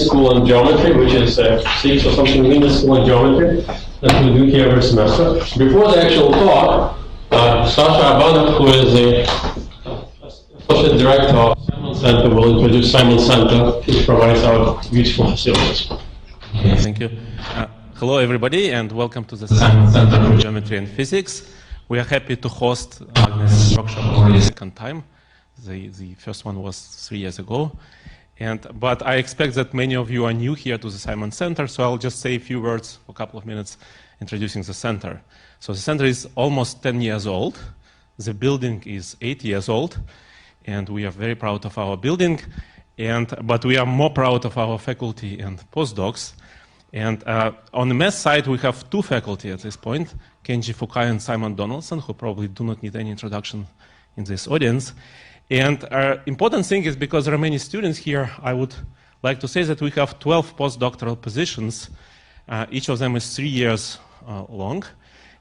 school in geometry, which is 6 or something in the school in geometry that we do here every semester. Before the actual talk, Sasha Abanov, who is the Associate Director of Simon Center, will introduce Simon Center, which provides our beautiful facilities. Okay, thank you. Hello, everybody, and welcome to the Simon Center for Geometry and Physics. We are happy to host AGNES workshop for the second time. The first one was 3 years ago. But I expect that many of you are new here to the Simon Center, so I'll just say a few words for a couple of minutes introducing the center. So the center is almost 10 years old. The building is 8 years old, and we are very proud of our building. But we are more proud of our faculty and postdocs. And on the math side, we have 2 faculty at this point, Kenji Fukai and Simon Donaldson, who probably do not need any introduction in this audience. And important thing is, because there are many students here, I would like to say that we have 12 postdoctoral positions. Each of them is 3 years long.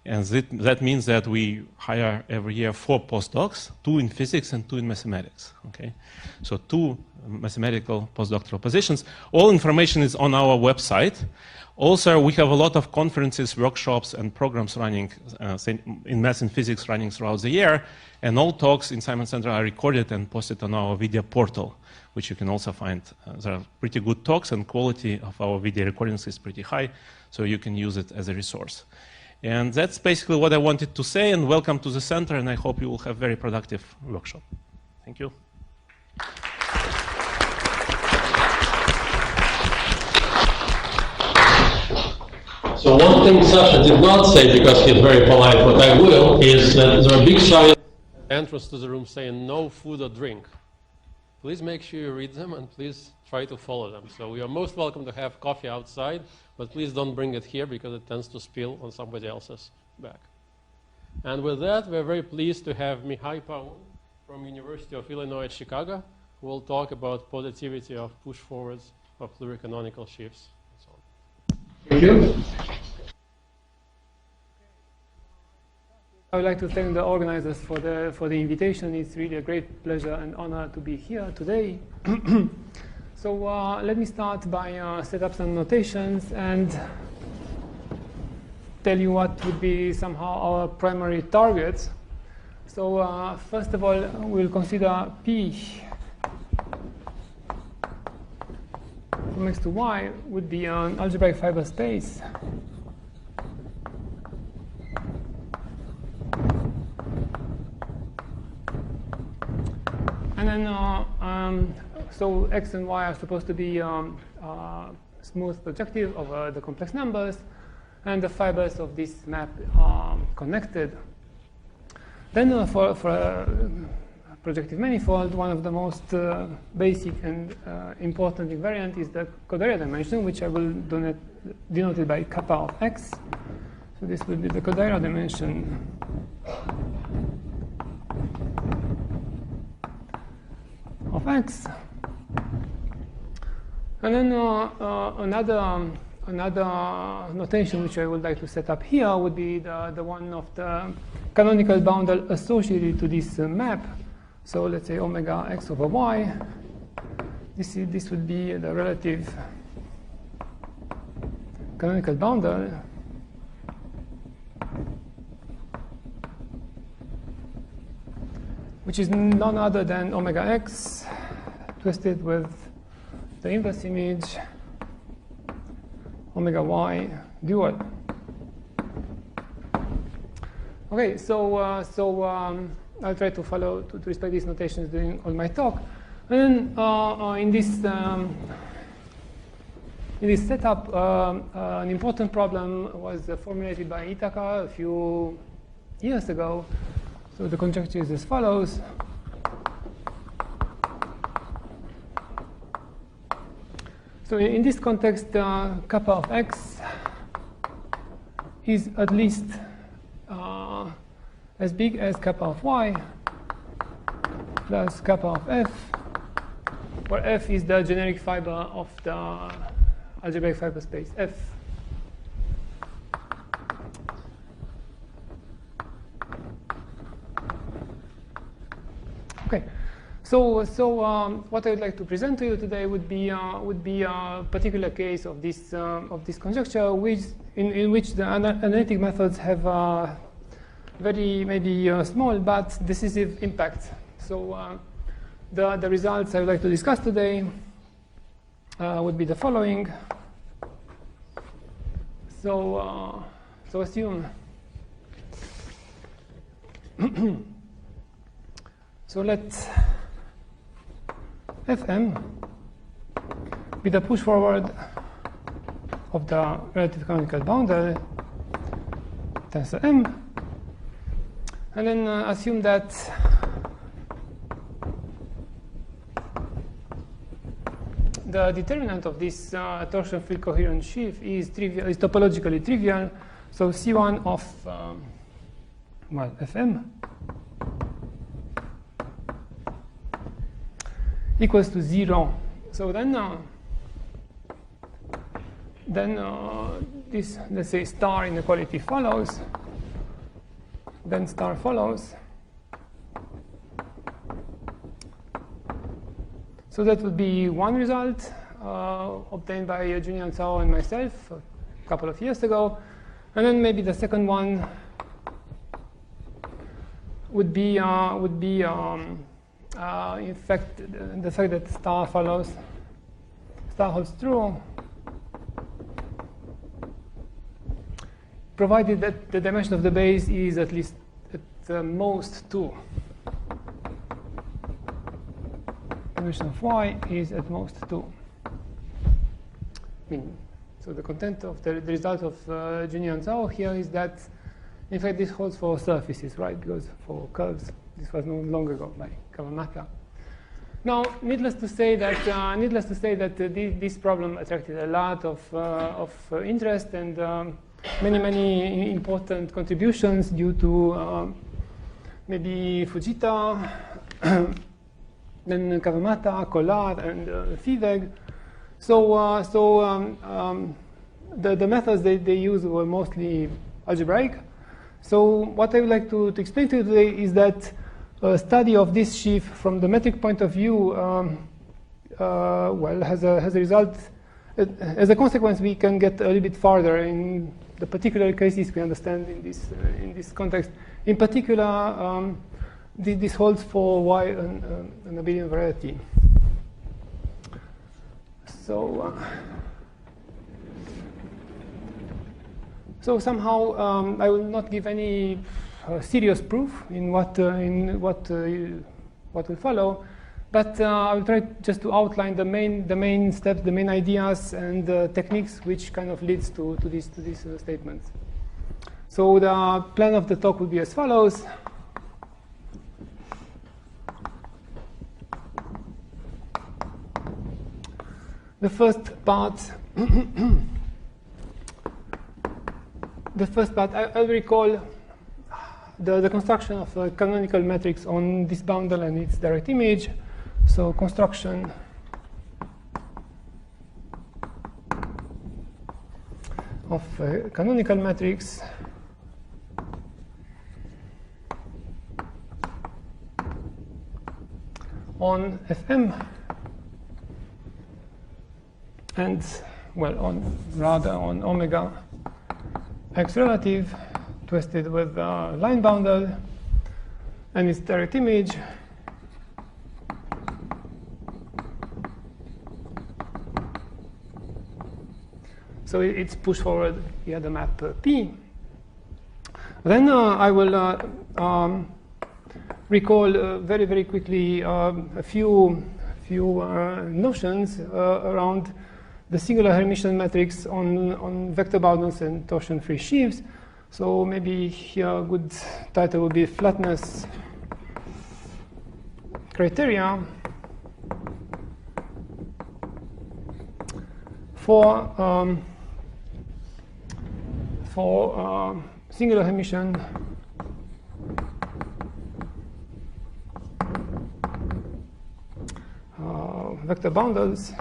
And that means that we hire every year 4 postdocs, 2 in physics and 2 in mathematics. Okay? So 2 mathematical postdoctoral positions. All information is on our website. Also, we have a lot of conferences, workshops, and programs running in math and physics running throughout the year. And all talks in Simon Center are recorded and posted on our video portal, which you can also find. There are pretty good talks, and quality of our video recordings is pretty high, so you can use it as a resource. And that's basically what I wanted to say, and welcome to the center, and I hope you will have a very productive workshop. Thank you. So one thing Sasha did not say, because he's very polite, but I will, is that there are big signs at the entrance to the room saying no food or drink. Please make sure you read them, and please try to follow them. So we are most welcome to have coffee outside, but please don't bring it here because it tends to spill on somebody else's back. And with that, we're very pleased to have Mihai Paun from University of Illinois at Chicago, who will talk about positivity of push-forwards of pluricanonical sheaves. Thank you. I would like to thank the organizers for the invitation. It's really a great pleasure and honor to be here today. So let me start by set up some notations and tell you what would be somehow our primary targets. So first of all, we'll consider P from x to y would be an algebraic fiber space. And then, so x and y are supposed to be smooth projective over the complex numbers, and the fibers of this map are connected. Then for projective manifold, one of the most basic and important invariant is the Kollár dimension, which I will denote by kappa of x. So this will be the Kollár dimension of x. And then another notation which I would like to set up here would be the one of the canonical boundary associated to this map. So let's say omega x over y. This would be the relative canonical boundary. Which is none other than omega x twisted with the inverse image omega y dual. Okay, so I'll try to follow to respect these notations during all my talk. And then in this setup, an important problem was formulated by Iitaka a few years ago. So the conjecture is as follows. So in this context, kappa of x is at least as big as kappa of y plus kappa of f, where f is the generic fiber of the algebraic fiber space F. Okay, What I would like to present to you today would be a particular case of this conjecture, in which the analytic methods have very maybe small but decisive impact. So the results I would like to discuss today would be the following. So assume. So let Fm be the push forward of the relative canonical boundary tensor M, and then assume that the determinant of this torsion-free coherent sheaf is topologically trivial. So C1 of Fm equals to 0. So then this, let's say, star inequality follows. Then star follows. So that would be one result obtained by Julian Cao and myself a couple of years ago. And then maybe the second one would be in fact the fact that star holds true, provided that the dimension of the base is at least at most 2. Dimension of y is at most 2. So the content of the result of Junior and Zhao here is that, in fact, this holds for surfaces, right? Because for curves, this was known long ago by Kawamata. Now, needless to say that this problem attracted a lot of interest and many important contributions due to maybe Fujita, then Kawamata, Kollár, and Viehweg. The methods they used were mostly algebraic. So what I would like to explain to you today is that a study of this sheaf from the metric point of view, has a result. As a consequence, we can get a little bit farther in the particular cases we understand in this context. In particular, this holds for Y an abelian variety. So somehow I will not give any serious proof in what will follow, but I will try just to outline the main steps, the main ideas, and techniques which kind of leads to these statements. So the plan of the talk will be as follows. The first part, I'll recall the construction of a canonical matrix on this bundle and its direct image. So construction of a canonical matrix on Fm and, on omega x relative twisted with a line bundle and its direct image. So it's pushed forward via the map P. Then I will recall very, very quickly a few notions around the singular Hermitian matrix on vector bundles and torsion-free sheaves. So maybe here a good title would be Flatness Criteria for singular Hermitian vector bundles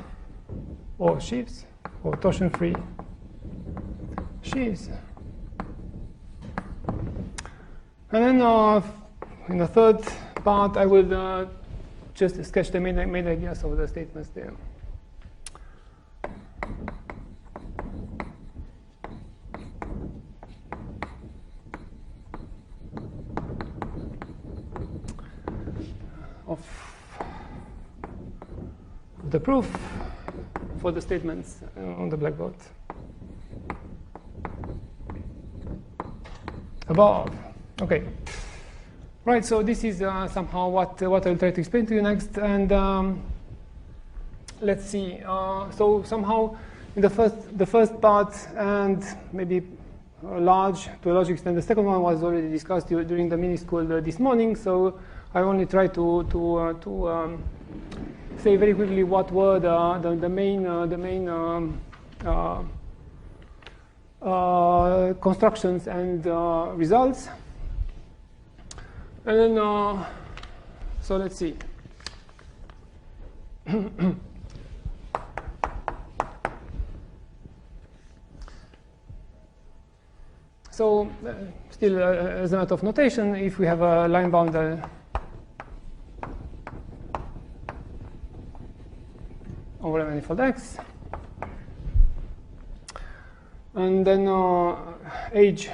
or sheaves or torsion-free sheaves. And then in the third part, I will just sketch the main ideas of the statements there. Of the proof for the statements on the blackboard. Above. Okay. Right, so this is somehow what I'll try to explain to you next. And let's see. So somehow in the first part, and maybe to a large extent, the second one was already discussed during the mini school this morning. So I only try to say very quickly what were the main constructions and results. And then, so let's see. So still, as a matter of notation, if we have a line boundary over a manifold X, and then H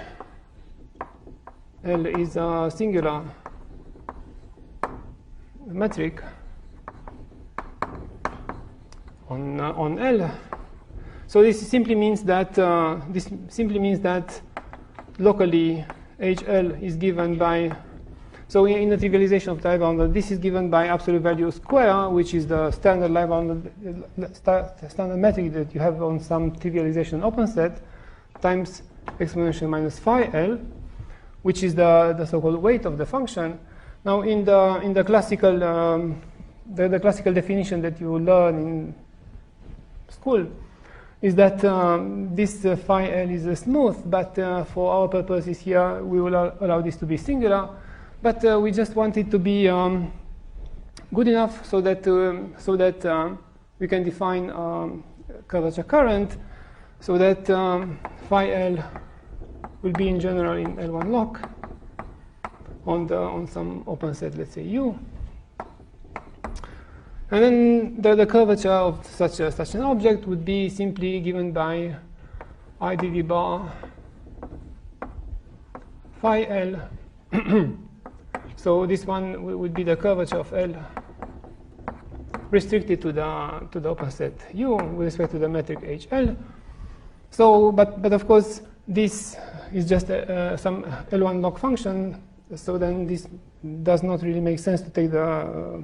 L is a singular metric on L. So this simply means that locally HL is given by. So in the trivialization of the line boundary, this is given by absolute value square, which is the standard line boundary, standard metric that you have on some trivialization open set, times exponential minus phi L, which is the so-called weight of the function. Now, in the classical the classical definition that you learn in school is that this phi L is smooth, but for our purposes here, we will allow this to be singular. But we just want it to be good enough so that we can define curvature current, so that phi L will be in general in L1 lock on some open set, let's say U. And then the curvature of such an object would be simply given by IDV bar phi L. So this one would be the curvature of L restricted to the open set U with respect to the metric HL. So, but of course, this is just some L1 log function. So then this does not really make sense to take the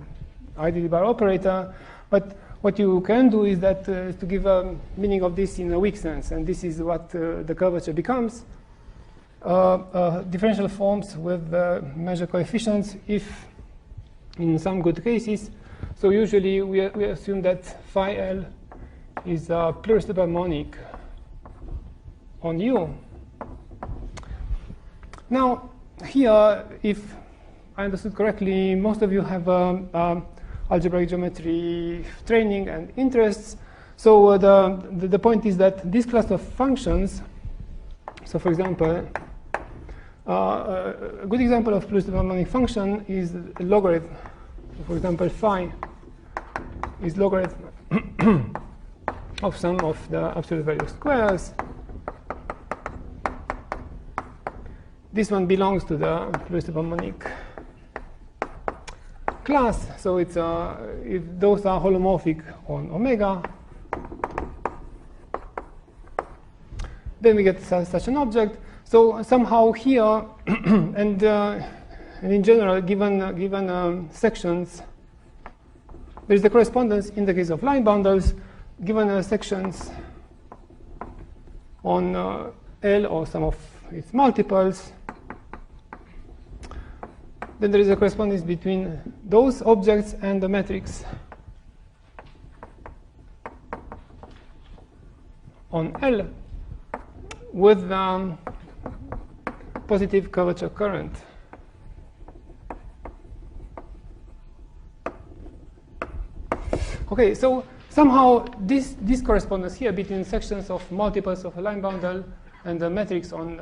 IDD bar operator. But what you can do is that to give a meaning of this in a weak sense, and this is what the curvature becomes. Differential forms with measure coefficients if in some good cases. So usually we assume that phi L is a pluristable harmonic on U. Now here, if I understood correctly, most of you have algebraic geometry training and interests. So the point is that this class of functions, so for example, a good example of pluristable harmonic function is a logarithm. So for example, phi is logarithm of some of the absolute value squares. This one belongs to the pluristable harmonic class. So it's if those are holomorphic on omega, then we get such an object. So somehow here, and in general, given sections, there is the correspondence in the case of line bundles, given sections on L or some of its multiples. Then there is a correspondence between those objects and the matrix on L with positive curvature current. Okay, so somehow this correspondence here between sections of multiples of a line bundle and the matrix on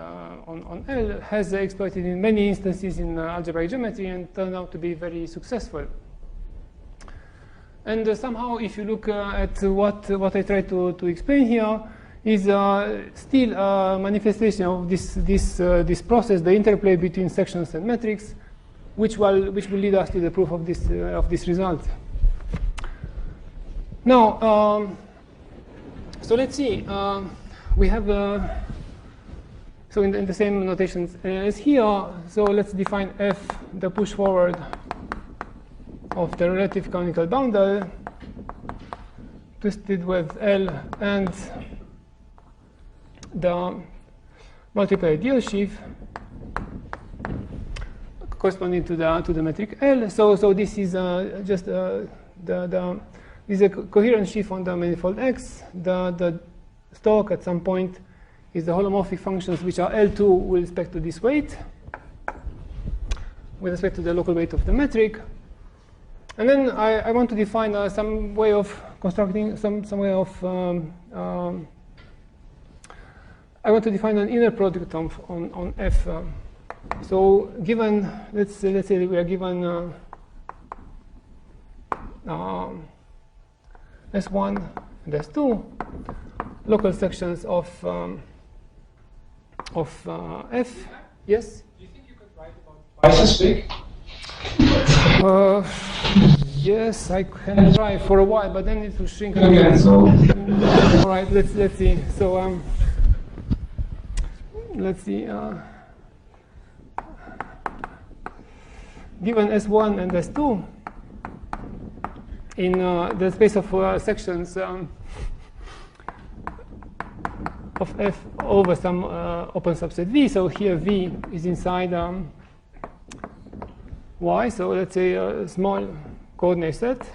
L has exploited in many instances in algebraic geometry and turned out to be very successful. And somehow, if you look at what I try to explain here, is still a manifestation of this process, the interplay between sections and metrics, which will lead us to the proof of this result. Now, so let's see. We have so in the same notations as here. So let's define f, the push forward of the relative canonical bundle, twisted with L, and the multiply ideal sheaf corresponding to the metric L. So this is just this is a coherent sheaf on the manifold X. The stalk at some point is the holomorphic functions which are L2 with respect to this weight, with respect to the local weight of the metric. And then I want to define some way of constructing some way of I want to define an inner product on F. So given let's say we are given S1 and S2 local sections of F. Yes. Do you think you could write about twice as big? Yes, I can try for a while, but then it will shrink again. So, all right, let's see. So let's see. Given S1 and S2 in the space of sections of F over some open subset V. So here V is inside Y. So let's say a small coordinate set.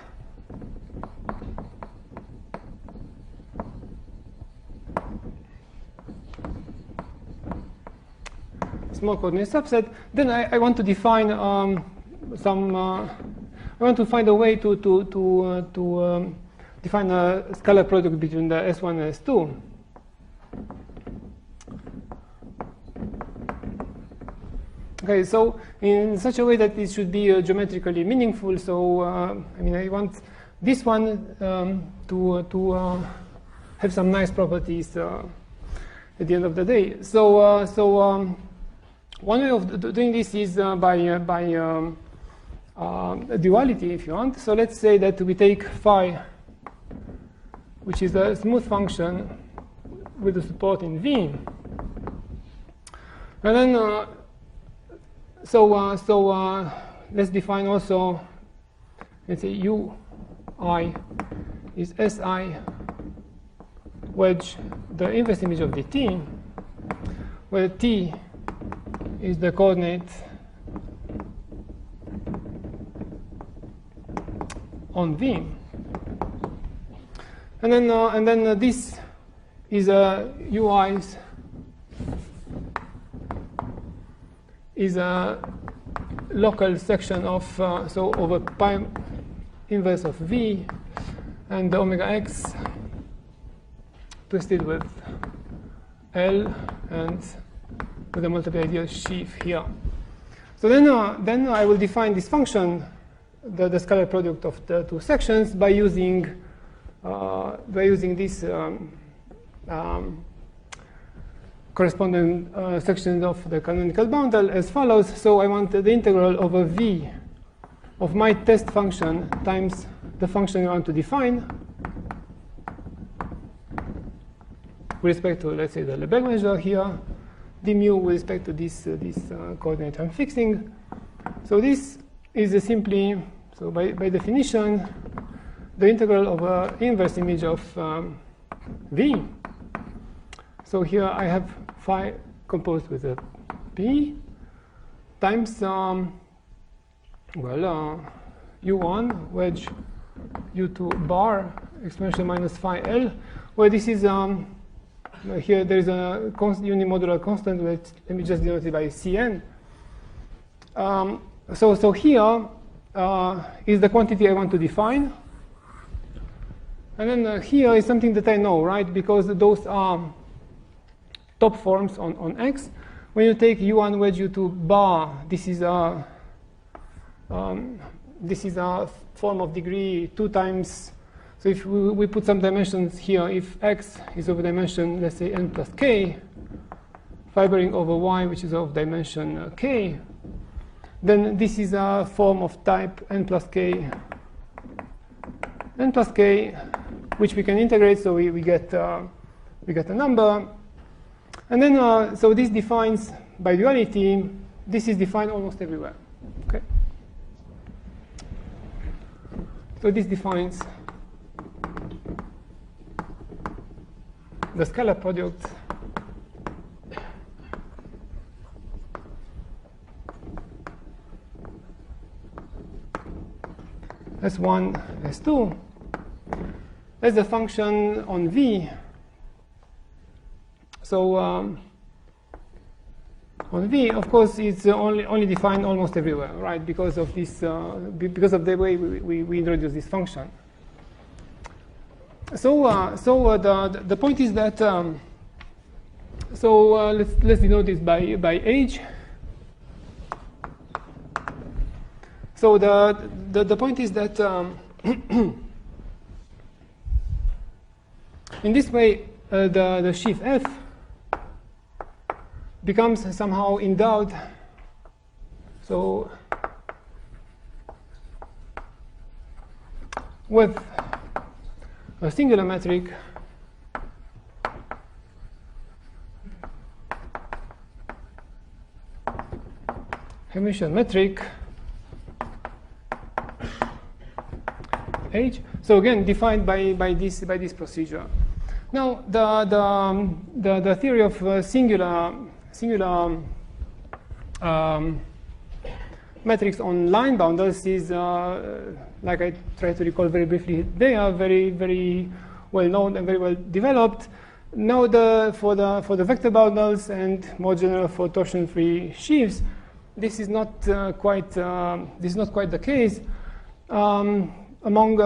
Small coordinate subset. Then I want to define some. I want to find a way to define a scalar product between the S1 and S2. Okay, so in such a way that it should be geometrically meaningful. So I mean, I want this one to have some nice properties at the end of the day. So one way of doing this is by duality, if you want. So let's say that we take phi, which is a smooth function with a support in V, and then let's define also. Let's say Ui is Si wedge the inverse image of dt, where t is the coordinate on V, and then this is Ui's is a local section of so over pi inverse of V and the omega x twisted with L and with a multiply ideal sheaf here. So then I will define this function, the scalar product of the two sections, by using this corresponding sections of the canonical bundle as follows. So I want the integral over V of my test function times the function I want to define with respect to, let's say, the Lebesgue measure here, d mu with respect to this coordinate I'm fixing. So this is simply, so by definition, the integral of an inverse image of V. So here I have phi composed with a P times, U1 wedge U2 bar exponential minus phi L, where this is, here there is a unimodular constant, which let me just denote it by Cn. So here is the quantity I want to define. And then here is something that I know, right? Because those are top forms on X. When you take U1 wedge U2 bar, this is this is a form of degree 2 times. So if we put some dimensions here, if x is of dimension, let's say n plus k, fibering over y, which is of dimension k, then this is a form of type n plus k, which we can integrate, so we get a number. And then, so this defines, by duality, this is defined almost everywhere. Okay. So this defines the scalar product S1, S2 as a function on V. So on V, of course, it's only defined almost everywhere, right? Because of this, because of the way we introduce this function. So the point is that let's denote this by age. So the point is that in this way the sheaf F becomes somehow endowed. So with a singular metric Hermitian metric H. So again, defined by this procedure. Now the theory of singular metrics on line bounders is, like I tried to recall very briefly, they are very well known and very well developed. Now for the vector bounders and more general for torsion-free sheaves, this is not quite the case. Among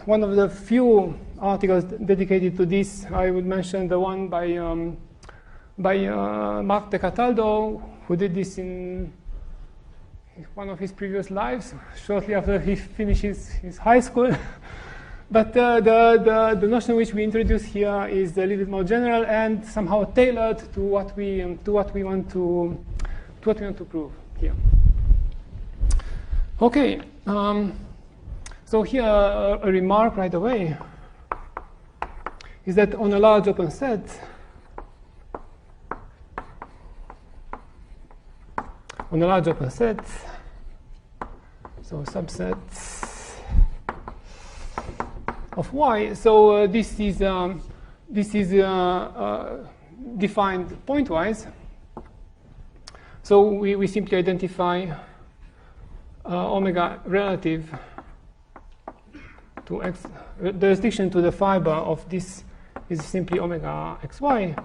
one of the few articles dedicated to this, I would mention the one by Marc de Cataldo, who did this in one of his previous lives, shortly after he finishes his high school. But the notion which we introduce here is a little bit more general and somehow tailored to what we want to prove here. Okay. So here a remark right away is that on a large open set, so subset of Y. So this is defined pointwise. So we simply identify omega relative to x. The restriction to the fiber of this is simply omega xy.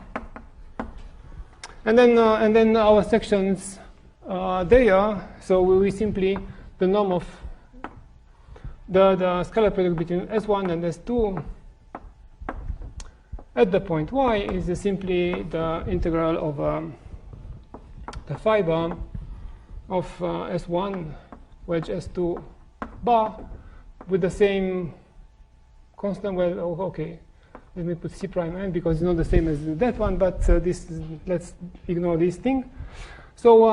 And then our sections there. So we simply the norm of the scalar product between S1 and S2 at the point y is simply the integral of the fiber of S1 wedge S2 bar with the same constant. Well, okay, let me put C prime n because it's not the same as that one, but let's ignore this thing. So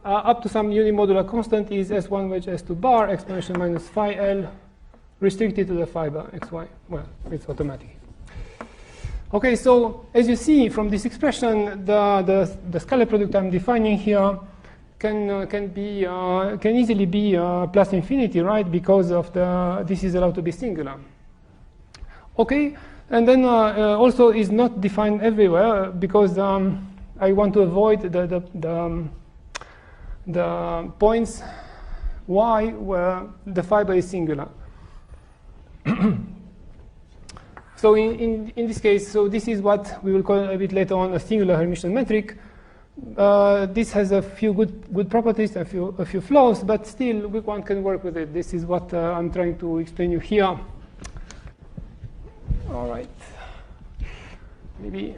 up to some unimodular constant is S1 wedge S2 bar exponential minus phi L restricted to the fiber xy. Well, it's automatic. Okay, so as you see from this expression, the scalar product I'm defining here can easily be plus infinity, right? Because of this is allowed to be singular. Okay, and then also is not defined everywhere because I want to avoid the points y where the fiber is singular. So in this case, so this is what we will call a bit later on a singular Hermitian metric. This has a few good properties, a few flaws, but still one can work with it. This is what I'm trying to explain you here. All right. Maybe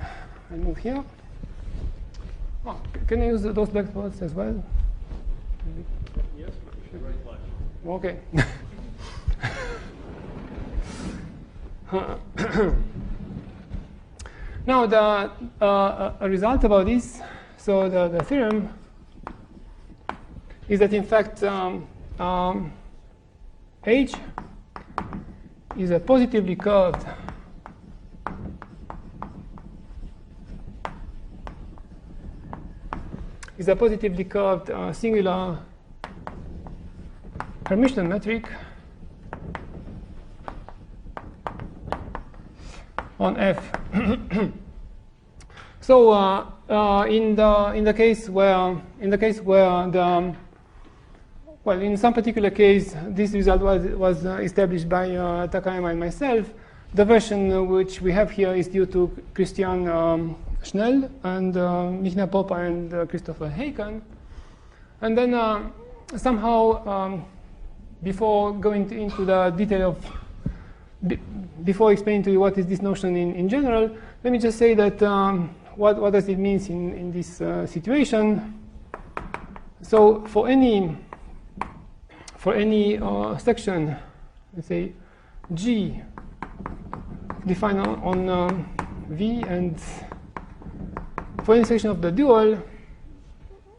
I move here. Oh, can I use those blackboards as well? Yes, right left. Okay. Now, a result about this, so the theorem is that in fact H is a positively curved singular Hermitian metric on F. So in the case where in some particular case this result was established by Takayama and myself, the version which we have here is due to Christian Schnell and Mihai Paun and Christopher Haken. And then somehow before going into the detail of before explaining to you what is this notion in general, let me just say that what does it mean in this situation. So for any section, let's say G defined on V, and for any section of the dual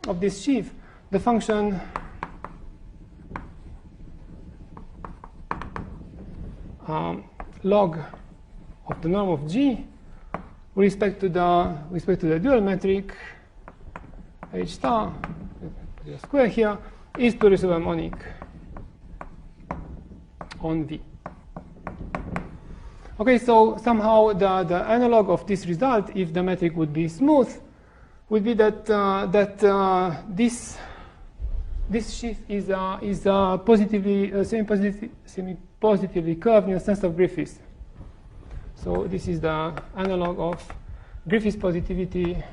of this sheaf, the function log of the norm of G with respect to the dual metric H star square here is pluriharmonic on V. Okay, so somehow the analog of this result, if the metric would be smooth, would be that this sheaf is positively semi-positively curved in the sense of Griffiths. So this is the analog of Griffiths positivity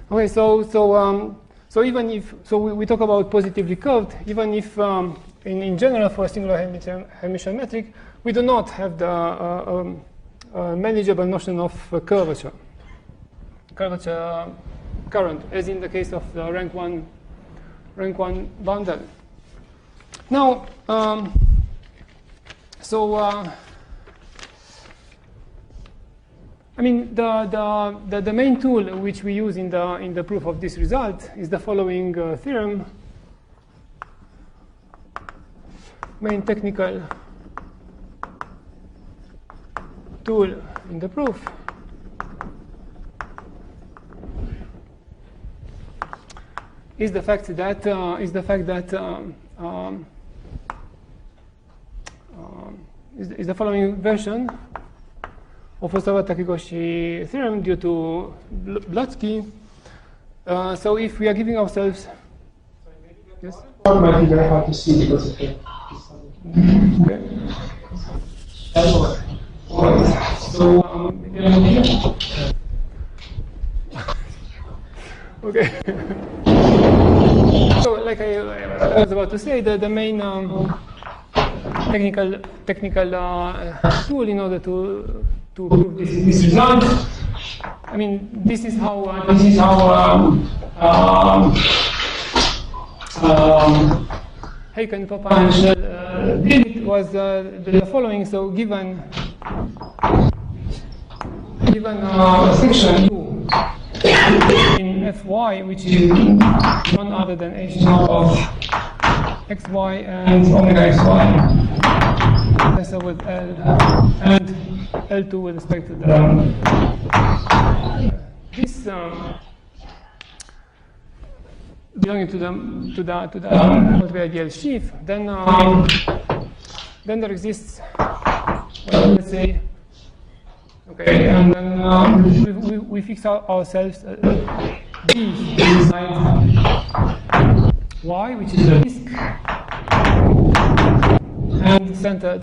Okay, so even if we talk about positively curved, even if in general for a singular Hermitian metric, we do not have the manageable notion of curvature current, as in the case of the rank one bundle. Now, I mean, the main tool which we use in the proof of this result is the following theorem. Main technical tool in the proof is the fact that is the following version of Osawa-Takegoshi theorem due to Blotsky. So if we are giving ourselves, yes, might be very hard to see because of the. okay. So okay. So like I was about to say, the main technical tool in order to prove this result. I mean, this is how Haken, Paun, and did it was the following. So given section 2 in Fy, which is none other than h of xy and omega xy, tensor with L and L2 with respect to this belonging to the multi-ideal sheaf, then there exists, well, let's say, okay, and then we fix ourselves D inside Y, which is the disk, and centered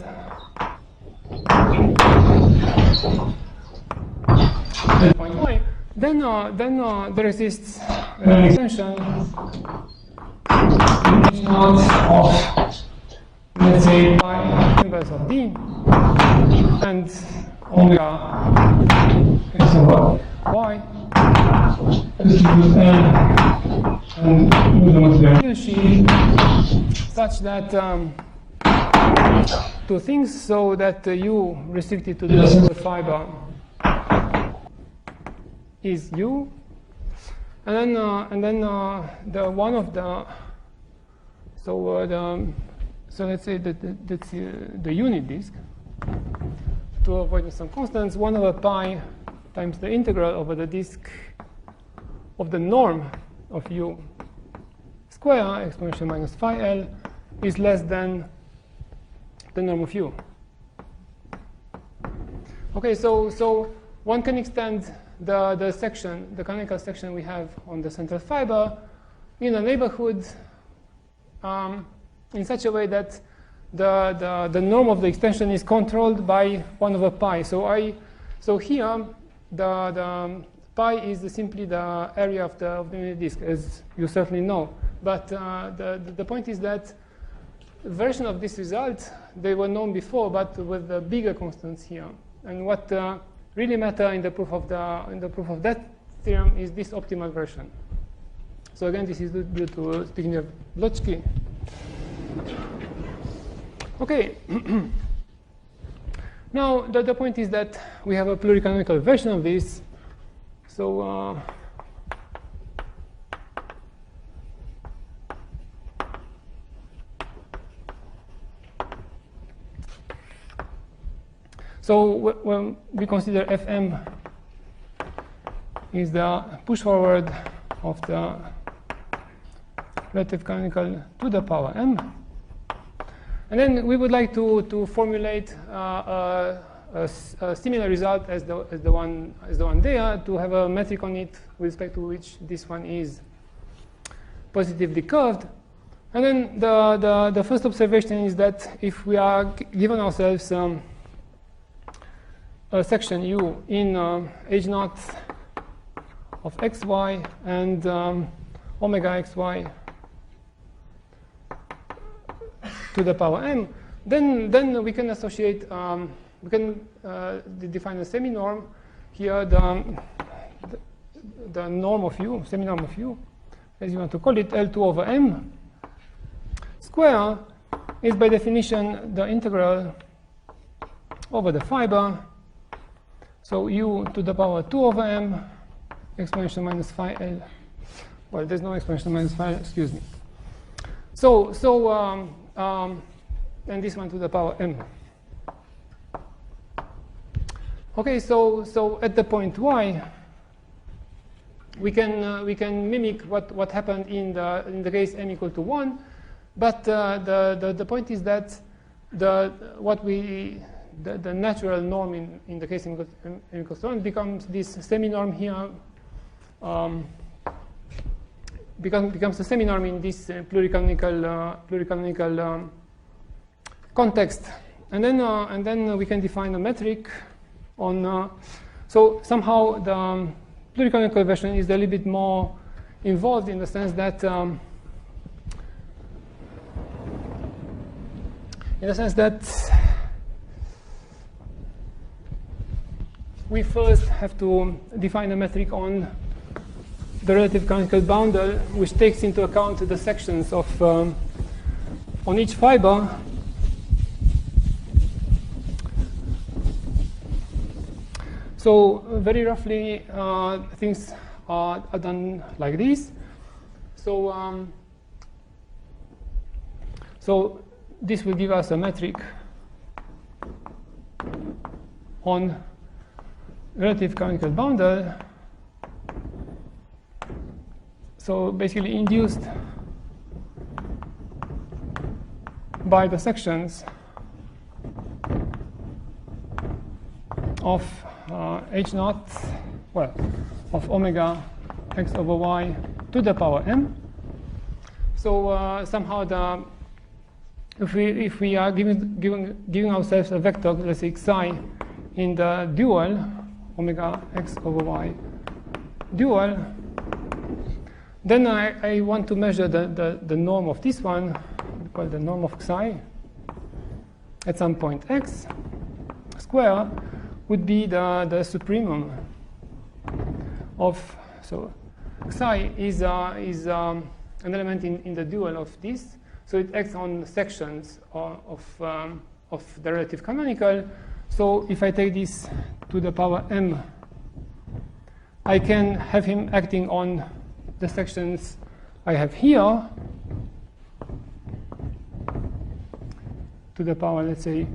at point Y. Then there exists an extension of, let's say, pi inverse of D and omega x over Y. distribute L and use the material sheet such that two things, so that U restricted to the single fiber is U, and then the one of the so let's say that that's the unit disk. To avoid some constants, 1 over pi times the integral over the disk of the norm of U square exponential minus phi L is less than the norm of U. Okay, so one can extend the section, the canonical section we have on the central fiber in a neighborhood in such a way that the norm of the extension is controlled by 1 over pi. So here the pi is simply the area of the unit disk, as you certainly know. But the point is that version of this result, they were known before, but with the bigger constants here. And what really matter in the proof of that theorem is this optimal version. So again, this is due to Zbigniew-Bloczki. Okay. Now the point is that we have a pluricanonical version of this. So when we consider Fm is the push forward of the relative canonical to the power m, and then we would like to formulate a similar result as the one there, to have a metric on it with respect to which this one is positively curved. And then the first observation is that if we are given ourselves a section U in H0 of xy and omega xy to the power m, then we can associate, we can define a semi-norm here, the norm of U, semi-norm of U, as you want to call it, L2 over m square is by definition the integral over the fiber. So U to the power 2 over m exponential minus phi L. Well, there's no exponential minus phi L, excuse me. And this one to the power m. Okay, so at the point y, we can mimic what happened in the case m equal to 1, but the point is that the natural norm in the case m equals to 1 becomes this semi-norm here, becomes a semi-norm in this pluricanonical context, and then we can define a metric on. So somehow the pluricanonical version is a little bit more involved in the sense that we first have to define a metric on the relative canonical boundary, which takes into account the sections of on each fiber. So very roughly, things are done like this. So this will give us a metric on relative canonical boundary. So basically induced by the sections of H0, well, of omega x over y to the power m. So somehow if we are giving ourselves a vector, let's say xi, in the dual omega x over y dual, then I want to measure the norm of this one, called the norm of xi, at some point x square would be the supremum of So psi is an element in the dual of this. So it acts on sections of the relative canonical. So if I take this to the power m, I can have him acting on the sections I have here to the power, let's say,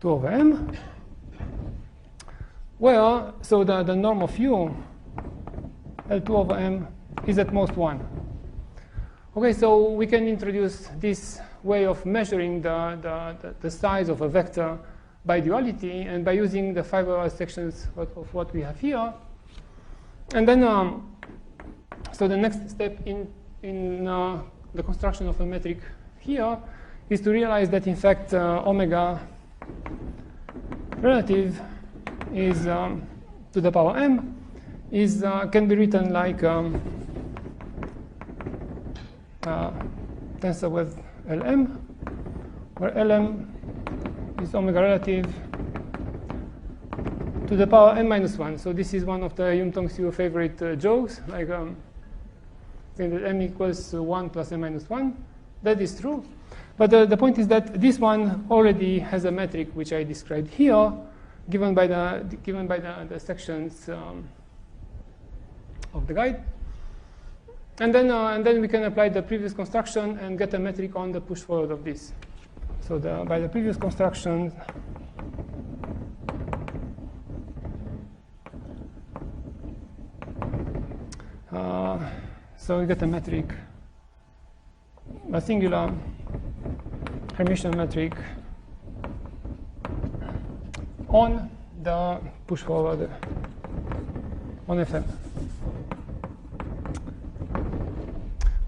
2 over m, where, so the norm of u, L2 over m, is at most 1. Okay, so we can introduce this way of measuring the size of a vector by duality and by using the fiber sections of what we have here. And then, so the next step in the construction of a metric here is to realize that, in fact, omega relative is to the power m is can be written like tensor with Lm, where Lm is omega relative to the power n minus 1. So this is one of the Yum-Tong-Hsu favorite jokes, like saying that m equals 1 plus n minus 1. That is true. But the point is that this one already has a metric which I described here, given by the sections of the guide. And then we can apply the previous construction and get a metric on the push forward of this. So by the previous construction, so we get a metric, a singular Hermitian metric on the push forward on Fm.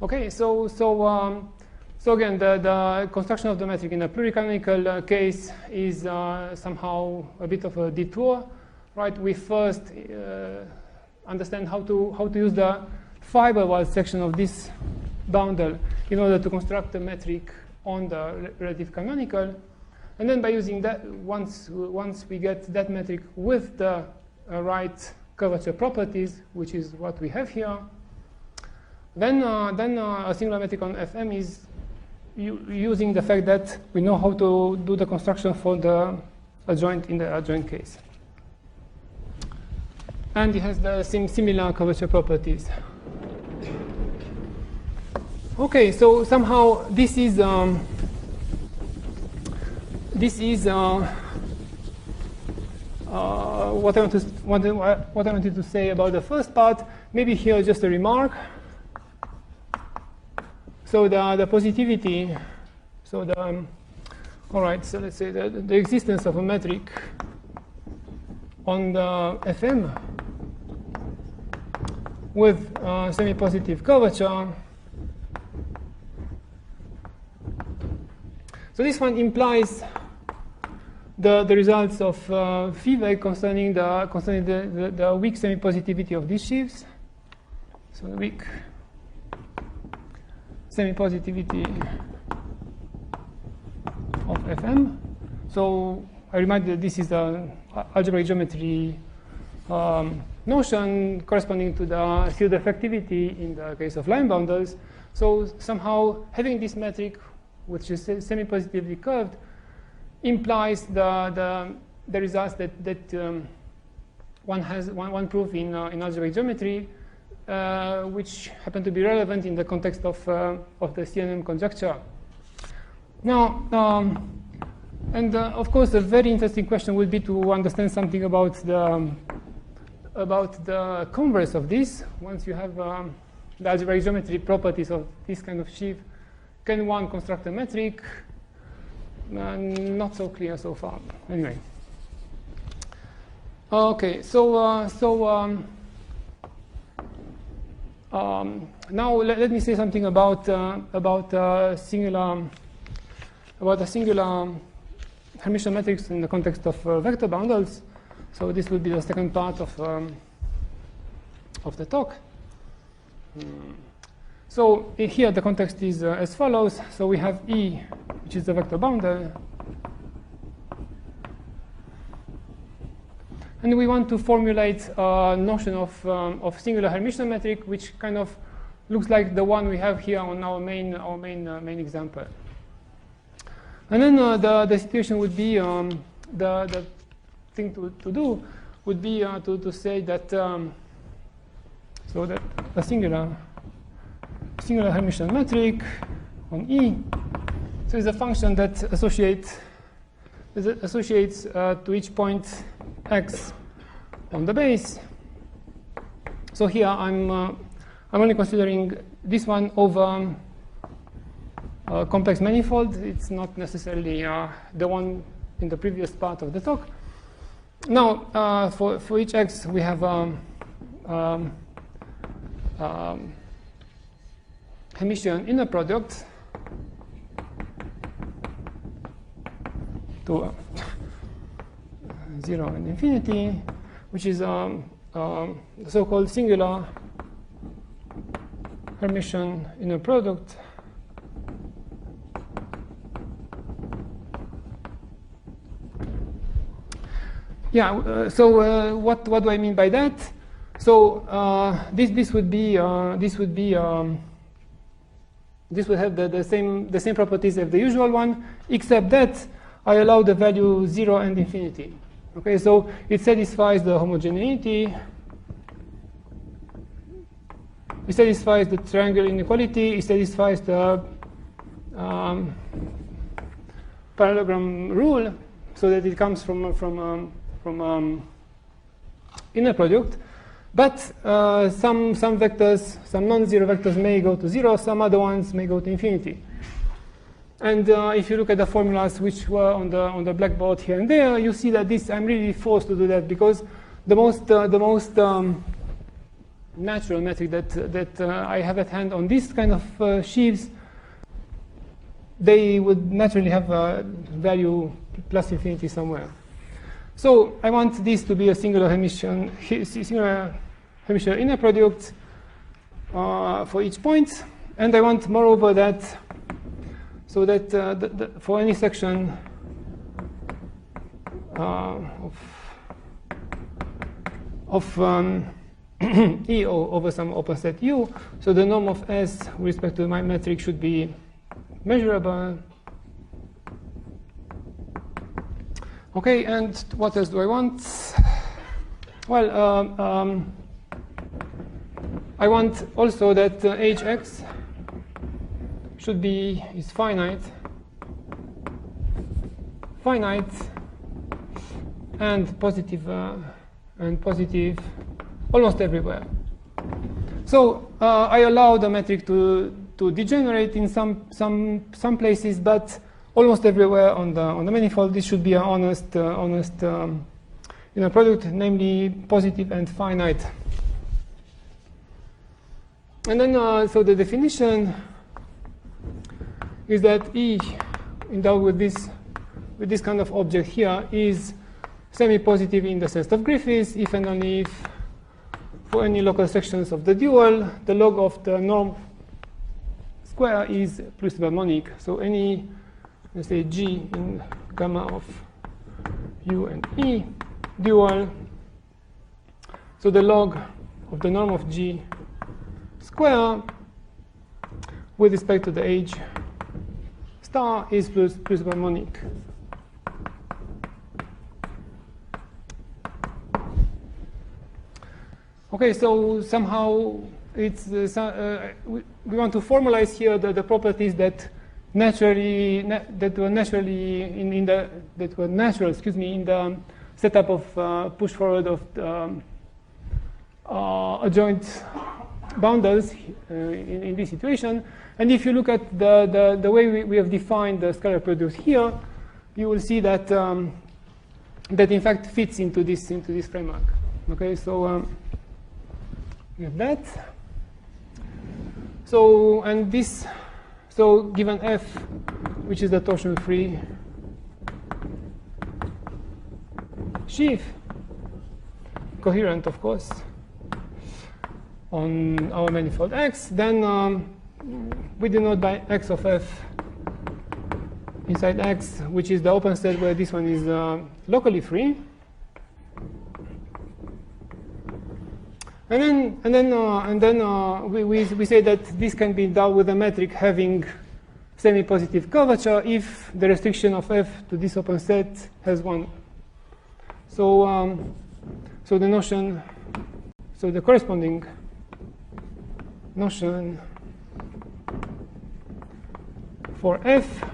Okay, so again, the construction of the metric in a pluricanonical case is somehow a bit of a detour, right? We first understand how to use the fiber-wise section of this bundle in order to construct a metric on the relative canonical, and then by using that, once we get that metric with the right curvature properties, which is what we have here, then a singular metric on Fm is using the fact that we know how to do the construction for the adjoint in the adjoint case, and it has the similar curvature properties. Okay, so somehow this is what I wanted to say about the first part. Maybe here just a remark. So the positivity. So all right. So let's say the existence of a metric on the Fm with semi-positive curvature. So this one implies the results of Viehweg concerning the weak semi-positivity of these sheaves. So the weak semi-positivity of Fm. So I remind you that this is the algebraic geometry notion corresponding to the field effectivity in the case of line bundles. So somehow having this metric, which is semi-positively curved, implies the results that one proof in algebraic geometry, which happen to be relevant in the context of the CNN conjecture. Now, and of course, a very interesting question would be to understand something about the converse of this. Once you have the algebraic geometry properties of this kind of sheaf, can one construct a metric? Not so clear so far. Anyway. Okay, so now let me say something about a singular Hermitian metrics in the context of vector bundles. So this will be the second part of the talk. So here the context is as follows. So we have E, which is the vector bundle. And we want to formulate a notion of singular Hermitian metric, which kind of looks like the one we have here on our main example. And then the situation would be, the thing to do would be to say that, so that a singular Hermitian metric on E, so is a function that associates to each point x on the base. So here I'm only considering this one over a complex manifold. It's not necessarily the one in the previous part of the talk. Now, for each x, we have Hermitian inner product to 0 and infinity, which is the so-called singular Hermitian inner product so what do I mean by that? So this would have the same properties as the usual one, except that I allow the value 0 and infinity. Okay, so it satisfies the homogeneity, it satisfies the triangle inequality, it satisfies the parallelogram rule, so that it comes from inner product. But some vectors, some non-zero vectors may go to 0, some other ones may go to infinity. And if you look at the formulas which were on the blackboard here and there, you see that this, I'm really forced to do that, because the most natural metric that I have at hand on this kind of sheaves, they would naturally have a value plus infinity somewhere. So I want this to be a singular Hermitian inner product for each point, and I want moreover that, so that for any section of E over some open set U, so the norm of S with respect to my metric should be measurable. Okay, and what else do I want? Well, I want also that Hx should be finite and positive almost everywhere. So I allow the metric to degenerate in some places, but almost everywhere on the manifold, this should be an honest inner product, namely positive and finite. And then, so the definition is that E endowed with this kind of object here is semi-positive in the sense of Griffiths, if and only if for any local sections of the dual, the log of the norm square is pluricanonic. So any, let's say, G in gamma of U and E dual, so the log of the norm of G square with respect to the H star is pluricanonic. Okay, so somehow it's we want to formalize here the properties that were natural in the setup of push forward of adjoint boundaries in this situation. And if you look at the way we have defined the scalar product here, you will see that that in fact fits into this framework. Okay, so we have that. So and this, so given F, which is the torsion-free sheaf, coherent of course, on our manifold X, then we denote by X of F inside X, which is the open set where this one is locally free. And then we say that this can be endowed with a metric having semi-positive curvature if the restriction of f to this open set has 1. So so the notion, so the corresponding notion for f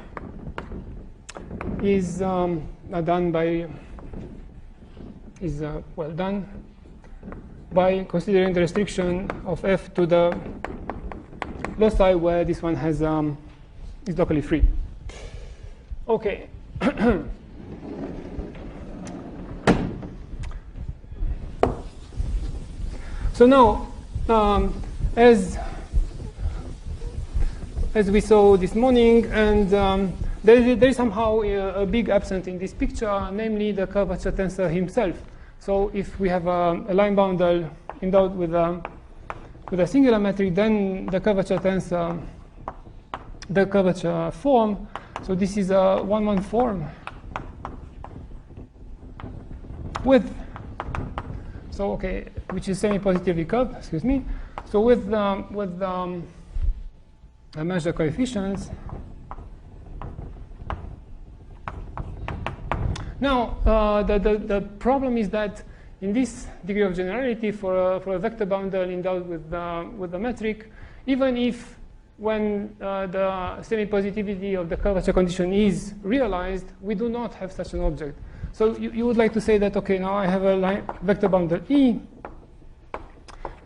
is done by by considering the restriction of f to the loci where this one has is locally free. Okay. So now, as we saw this morning, and there is somehow a big absent in this picture, namely the curvature tensor himself. So if we have a line boundary endowed with a singular metric, then the curvature tensor, the curvature form, so this is a 1-1 form with, so okay, which is semi-positively curved, excuse me. So with measure coefficients. Now, the problem is that in this degree of generality for a vector boundary endowed with the metric, even if when the semi-positivity of the curvature condition is realized, we do not have such an object. So you would like to say that, okay, now I have a line, vector boundary E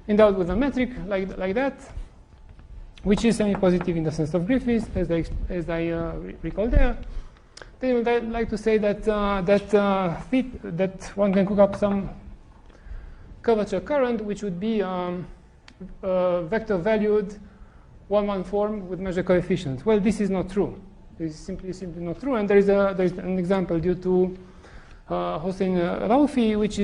endowed with a metric like that, which is semi-positive in the sense of Griffiths, as I recall there. Then you would like to say that that one can cook up some curvature current, which would be vector valued 1-1 form with measure coefficients. Well, this is not true. This is simply not true. And there is an example due to Hossein Raufi, which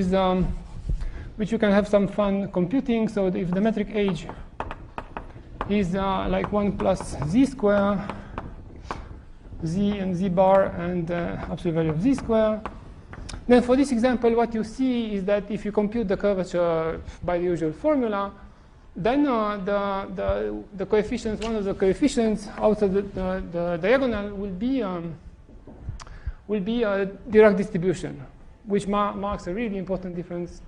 you can have some fun computing. So if the metric age is like 1 plus z square, z and z bar, and absolute value of z square. Then for this example, what you see is that if you compute the curvature by the usual formula, then the coefficients, one of the coefficients outside the diagonal will be a Dirac distribution, which marks a really important difference.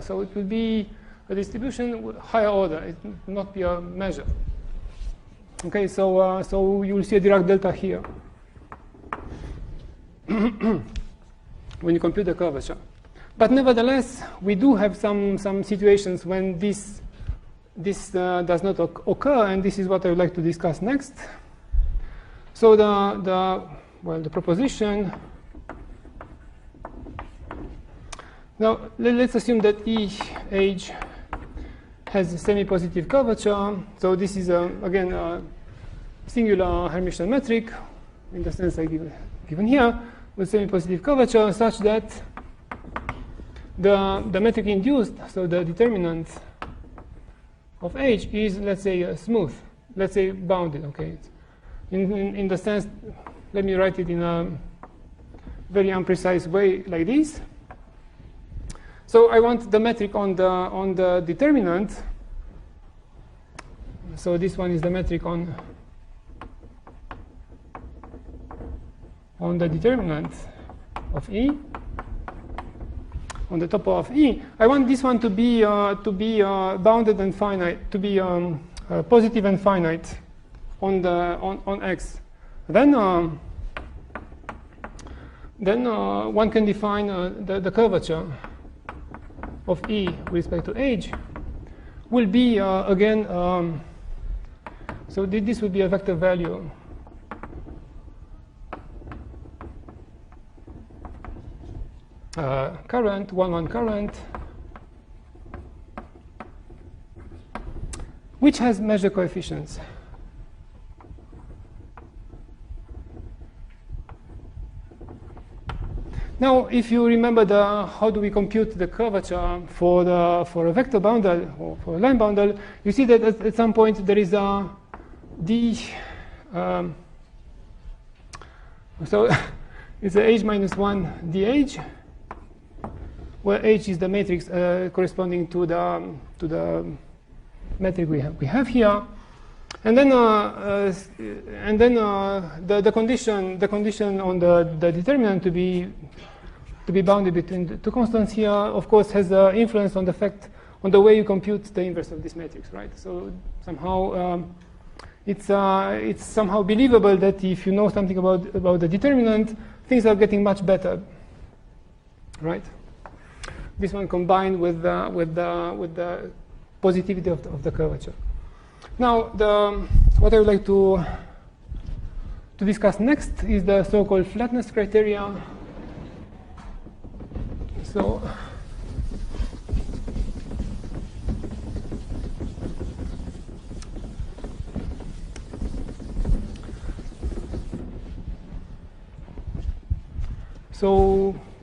So it will be a distribution with higher order. It will not be a measure. Okay, so you will see a Dirac delta here when you compute the curvature. But nevertheless, we do have some situations when this does not occur, and this is what I would like to discuss next. So the proposition. Now let's assume that each age has a semi-positive curvature. So this is again a singular Hermitian metric in the sense I given here with semi-positive curvature, such that the metric induced, so the determinant of age is, let's say, smooth, let's say bounded. Okay, in the sense, let me write it in a very imprecise way like this. So I want the metric on the determinant. So this one is the metric on the determinant of E. On the top of E, I want this one to be bounded and finite, to be positive and finite on X. Then one can define the curvature of E with respect to age will be again. So this would be a vector value. Current, 1-1 current, which has measure coefficients. Now, if you remember how do we compute the curvature for a vector boundary or for a line boundary, you see that at some point there is a d. So it's a h minus 1 dh. where H is the matrix corresponding to the metric we have here. And then the condition on the determinant to be bounded between the two constants here, of course, has influence on the way you compute the inverse of this matrix, right? So somehow it's somehow believable that if you know something about the determinant, things are getting much better, right? This one combined with the positivity of the curvature. Now, what I would like to discuss next is the so-called flatness criteria. So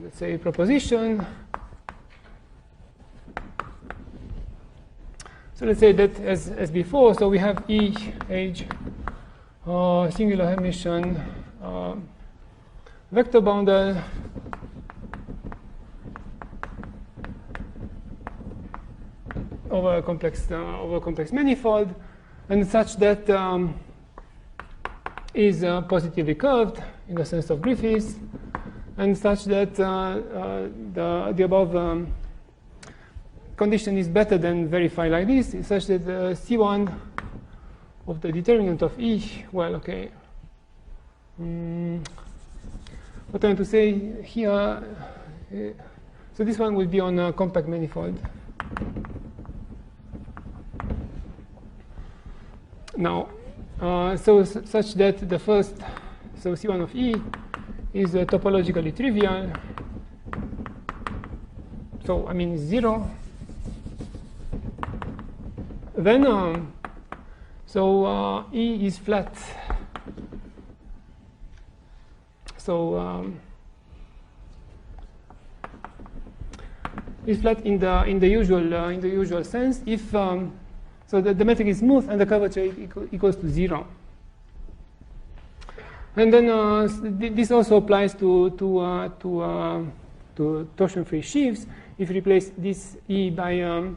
let's say proposition. So let's say that as before, so we have E, H, singular Hermitian vector bundle over a complex manifold, and such that is positively curved in the sense of Griffiths, and such that the above condition is better than verify like this, such that C1 of the determinant of E, well, okay. What I want to say here, so this one will be on a compact manifold. Now, such that the first, so C1 of E is topologically trivial. So, I mean, 0. Then, E is flat. So, is flat in the usual sense if so the metric is smooth and the curvature equals to 0. And then this also applies to torsion-free sheaves. If you replace this E by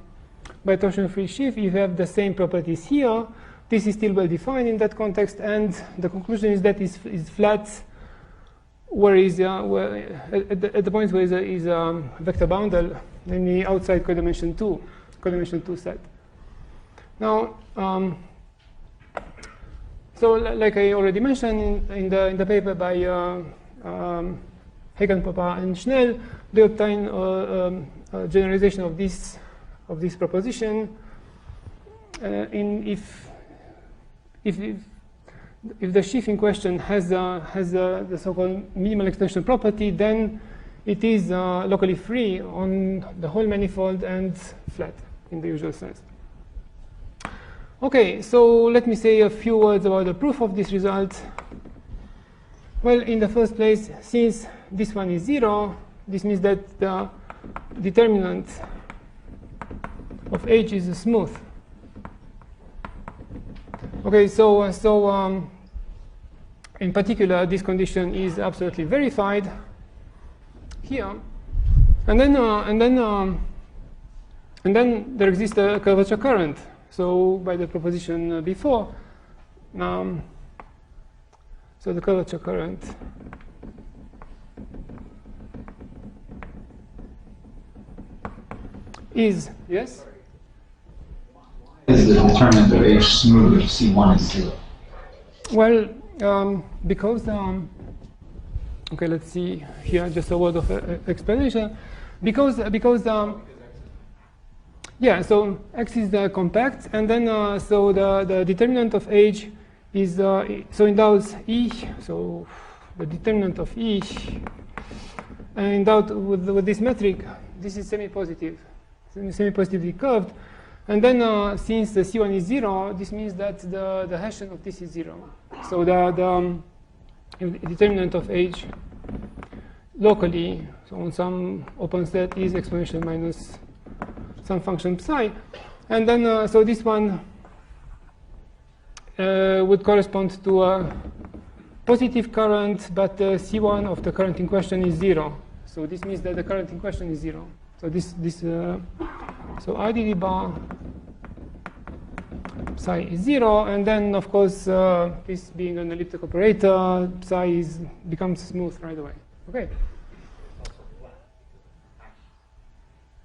torsion-free sheaf, you have the same properties here. This is still well defined in that context, and the conclusion is that is flat where at the point where is a vector bundle, namely outside codimension 2 set. Now, so like I already mentioned in the paper by Hagen, Papa, and Schnell, they obtain a generalization of this proposition. If the sheaf in question has the so-called minimal extension property, then it is locally free on the whole manifold and flat in the usual sense. Okay, so let me say a few words about the proof of this result. Well, in the first place, since this one is 0, this means that the determinant of H is smooth. Okay, so in particular, this condition is absolutely verified here, and then there exists a curvature current. So by the proposition before, so the curvature current is, yes? Is the determinant of H smooth if C1 is 0? Well, because, okay, let's see here, just a word of explanation. Because yeah, so X is compact, and then so the determinant of H is so endowed E. So the determinant of E, and endowed with this metric, this is semi-positive, semi-positively curved, and then since the C1 is 0, this means that the Hessian of this is 0. So the determinant of H locally, so on some open set, is exponential minus some function psi, and then so this one would correspond to a positive current, but C1 of the current in question is 0. So this means that the current in question is 0. So so IDD bar psi is 0, and then of course this being an elliptic operator, psi becomes smooth right away. Okay.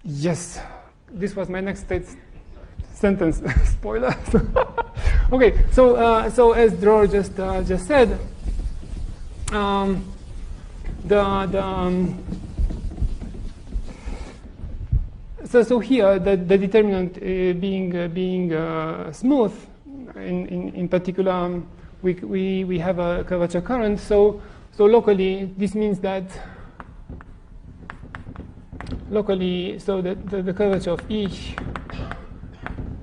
Yes, this was my next sentence. Spoiler. Okay, so as Dror just said, so here the determinant being smooth, in particular we have a curvature current. So locally this means that so the curvature of each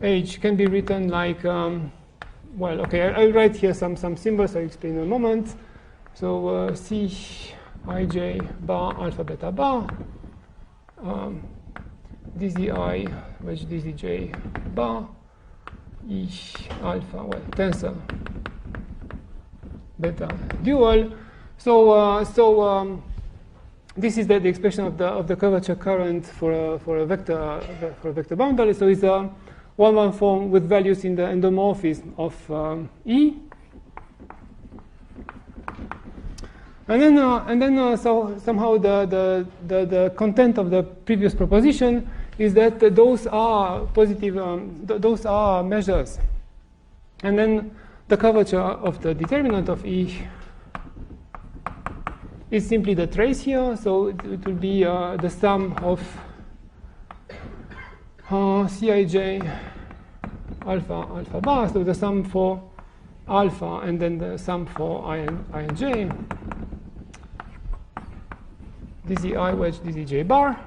H can be written like well, okay, I'll write here some symbols. I'll explain in a moment. So C ij bar alpha beta bar, dzi wedge dzj bar, E alpha, well, tensor beta dual. So this is the expression of the curvature current for a vector boundary. So it's a one-one form with values in the endomorphism of E. And then so somehow the content of the previous proposition is that those are positive, those are measures. And then the curvature of the determinant of E is simply the trace here. So it will be the sum of Cij alpha bar, so the sum for alpha and then the sum for ij, dzi wedge dzj bar.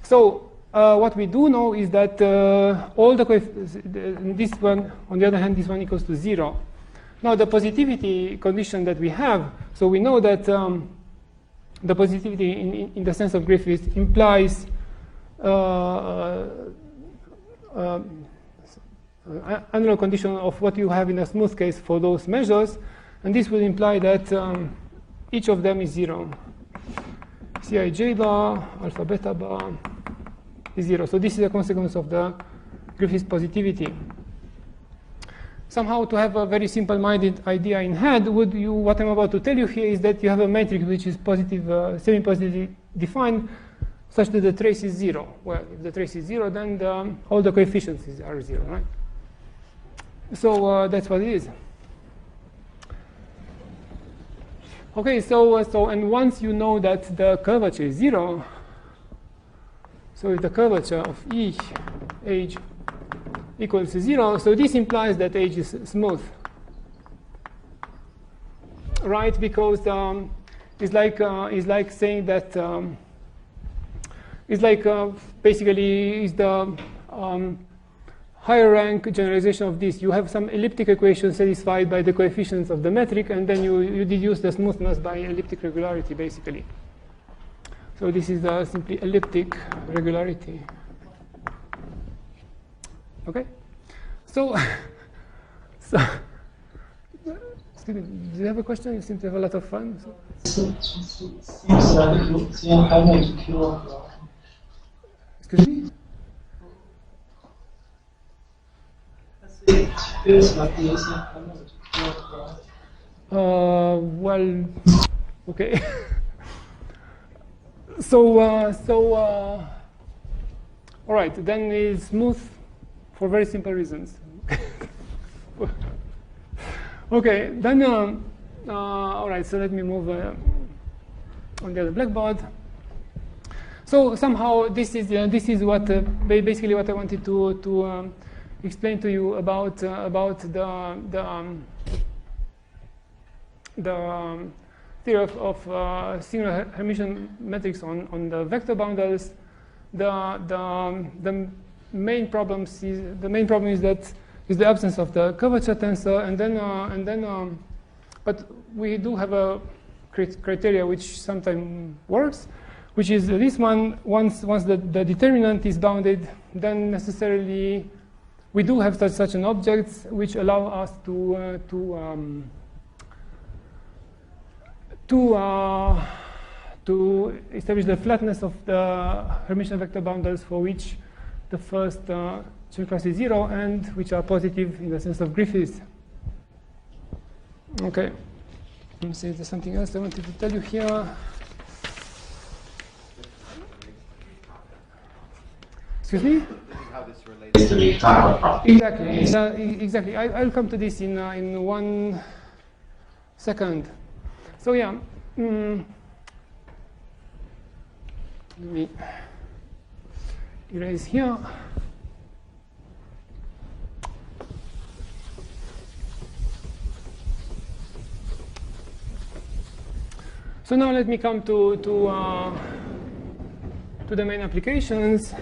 So what we do know is that all this one, on the other hand, this one equals to 0. Now the positivity condition that we have, so we know that the positivity in the sense of Griffiths implies analog condition of what you have in a smooth case for those measures, and this will imply that each of them is 0. Cij bar, alpha beta bar is 0. So this is a consequence of the Griffiths positivity. Somehow, to have a very simple-minded idea in head, what I'm about to tell you here is that you have a matrix which is positive, semi-positively defined, such that the trace is 0. Well, if the trace is 0, then all the coefficients are 0, right? So that's what it is. Okay, so and once you know that the curvature is 0, so if the curvature of each H equals to 0, so this implies that H is smooth, right? Because it's like saying that it's like basically is the higher rank generalization of this. You have some elliptic equation satisfied by the coefficients of the metric, and then you deduce the smoothness by elliptic regularity, basically. So this is simply elliptic regularity. Okay? So excuse me, do you have a question? You seem to have a lot of fun. So excuse me? Well, okay. All right, then it's smooth for very simple reasons. Okay, then, all right, so let me move on the other blackboard. So somehow this is what basically what I wanted to explain to you about the theory of singular Hermitian metrics on the vector boundaries. The main problem is that is the absence of the curvature tensor, and then but we do have a criteria which sometimes works, which is this one. Once the determinant is bounded, then necessarily we do have such an object which allow us to to establish the flatness of the Hermitian vector bundles for which the first Chern class is 0 and which are positive in the sense of Griffiths. Okay. Let me see if there's something else I wanted to tell you here. Excuse me? This is how this relates to the Iitaka property. Exactly. Exactly. I'll come to this in 1 second. So yeah. Let me erase here. So now let me come to the main applications.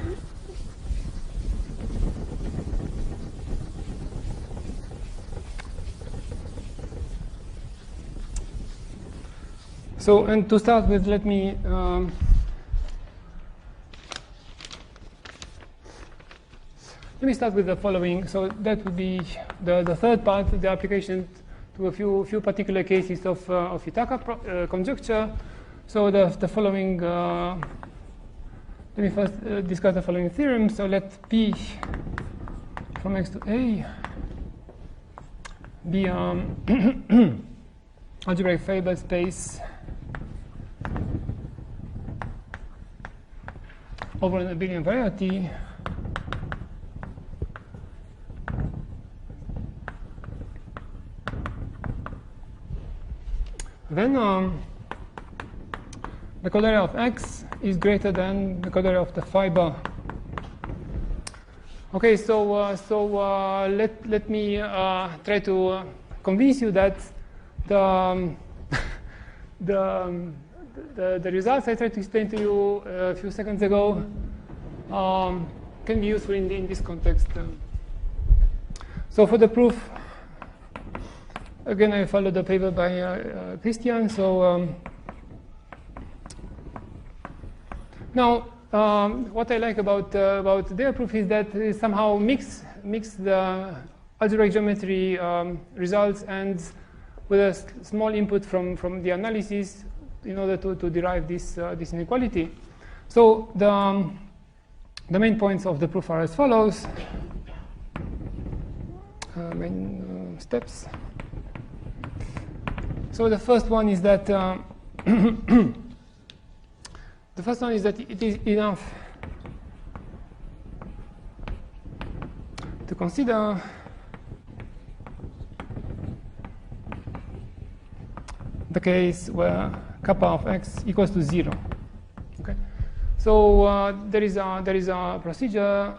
So, and to start with, let me start with the following. So that would be the third part, the application to a few particular cases of Iitaka conjecture. So the following, let me first discuss the following theorem. So let P from X to A be algebraic Fabel space over an abelian variety then the Kollár area of X is greater than the Kollár area of the fiber. Okay, so let me try to convince you that the results I tried to explain to you a few seconds ago can be useful in this context. So for the proof, again, I followed the paper by Christian. So now, what I like about their proof is that they somehow mix the algebraic geometry results and with a small input from the analysis in order to derive this inequality. So the main points of the proof are as follows. Main steps. So the first one is that it is enough to consider the case where kappa of X equals to 0. Okay, so there is a procedure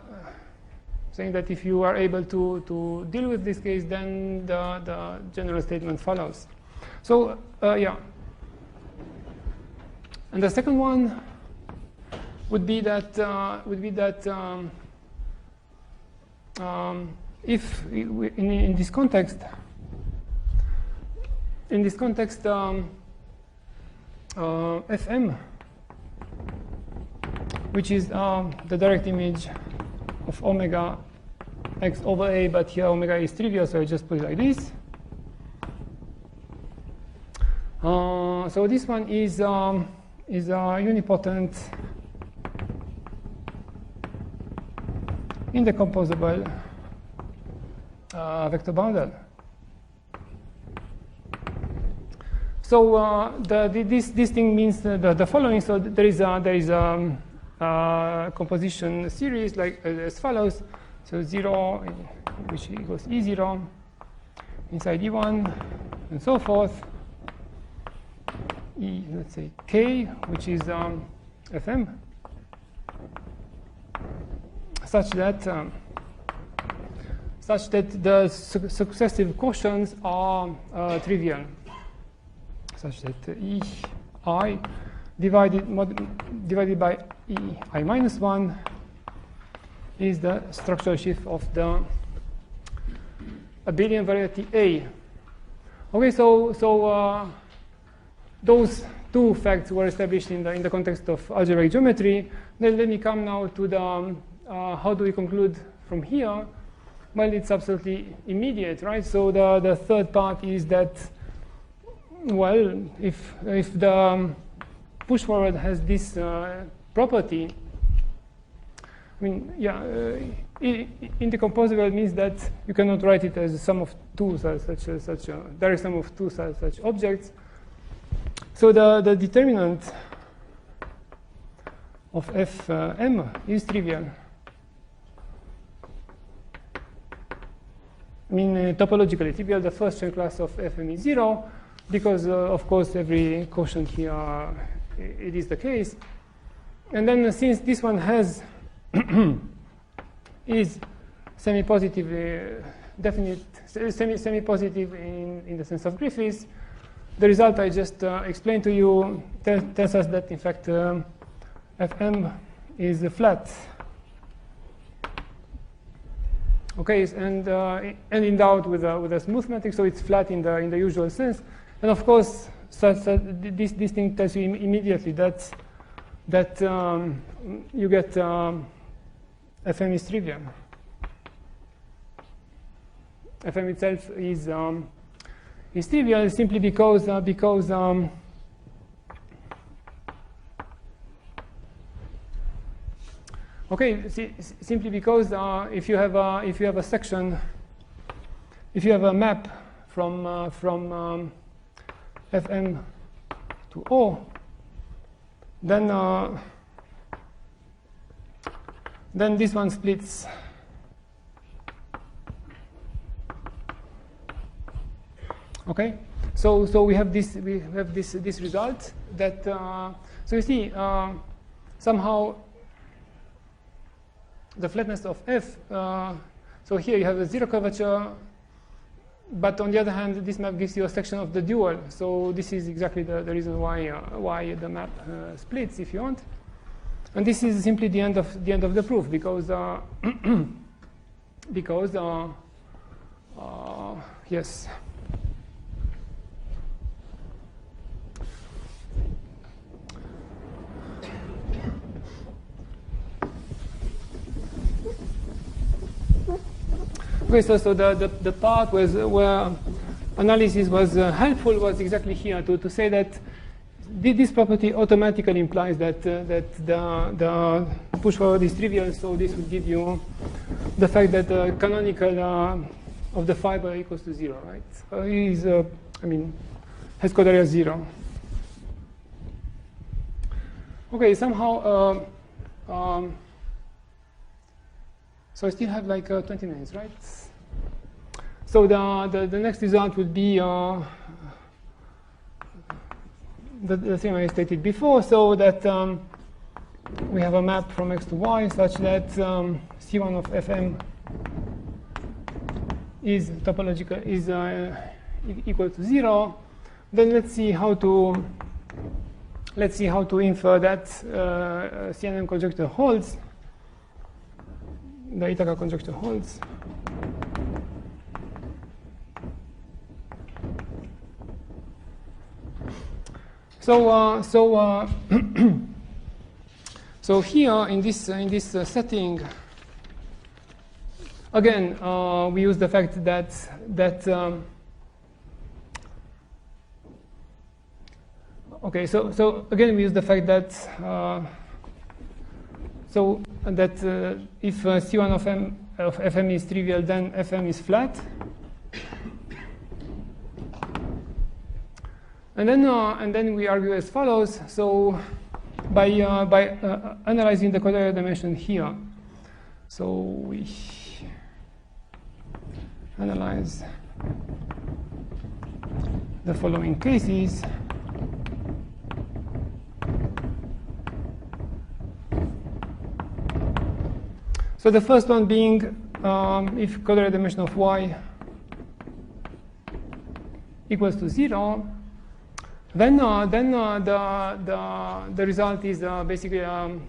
saying that if you are able to deal with this case, then the general statement follows. So yeah, and the second one would be that if in this context, Fm, which is the direct image of omega X over A, but here omega is trivial, so I just put it like this. So this one is a unipotent indecomposable vector bundle. So this thing means the following. So there is a composition series like as follows. So 0, which equals E0 inside E1, and so forth. Let's say K, which is Fm, such that the successive quotients are trivial, such that EI divided by EI minus 1 is the structural sheaf of the abelian variety A. Okay, so those two facts were established in the context of algebraic geometry. Then let me come now to the how do we conclude from here? Well, it's absolutely immediate, right? So the third part is that, well, if the push forward has this property. I mean, yeah, indecomposable means that you cannot write it as a sum of two such a direct sum of two such objects. So the determinant of Fm is trivial. I mean, topologically trivial. The first chain class of Fm is 0 because, of course, every quotient here it is the case. And then since this one has is semi-positive, definite semi-positive in the sense of Griffiths, the result I just explained to you tells us that in fact Fm is flat. Okay, and endowed with a smooth matrix, so it's flat in the usual sense. And of course, this thing tells you immediately that you get Fm is trivial. Fm itself is trivial simply because okay, simply because if you have a section, if you have a map from Fm to O, then this one splits. Okay, so we have this result that so you see somehow the flatness of F. So here you have a zero curvature, but on the other hand, this map gives you a section of the dual. So this is exactly the reason why the map splits, if you want. And this is simply the end of the proof because yes. Okay, so the part where analysis was helpful was exactly here to say that this property automatically implies that the push forward is trivial. So this would give you the fact that the canonical of the fiber equals to 0, right? Is I mean has code 0. Okay, somehow. So I still have like 20 minutes, right? So the next result would be the thing I stated before, so that we have a map from X to Y such that C1 of Fm is topological is equal to 0. Then let's see how to infer that CNN conjecture holds. The Iitaka conjecture holds. So here in this setting, again we use the fact that okay. So again we use the fact that if C1 of Fm is trivial, then Fm is flat. And then we argue as follows. So by analyzing the quadratic dimension here, so we analyze the following cases. So the first one being if quadratic dimension of Y equals to 0, then the result is basically more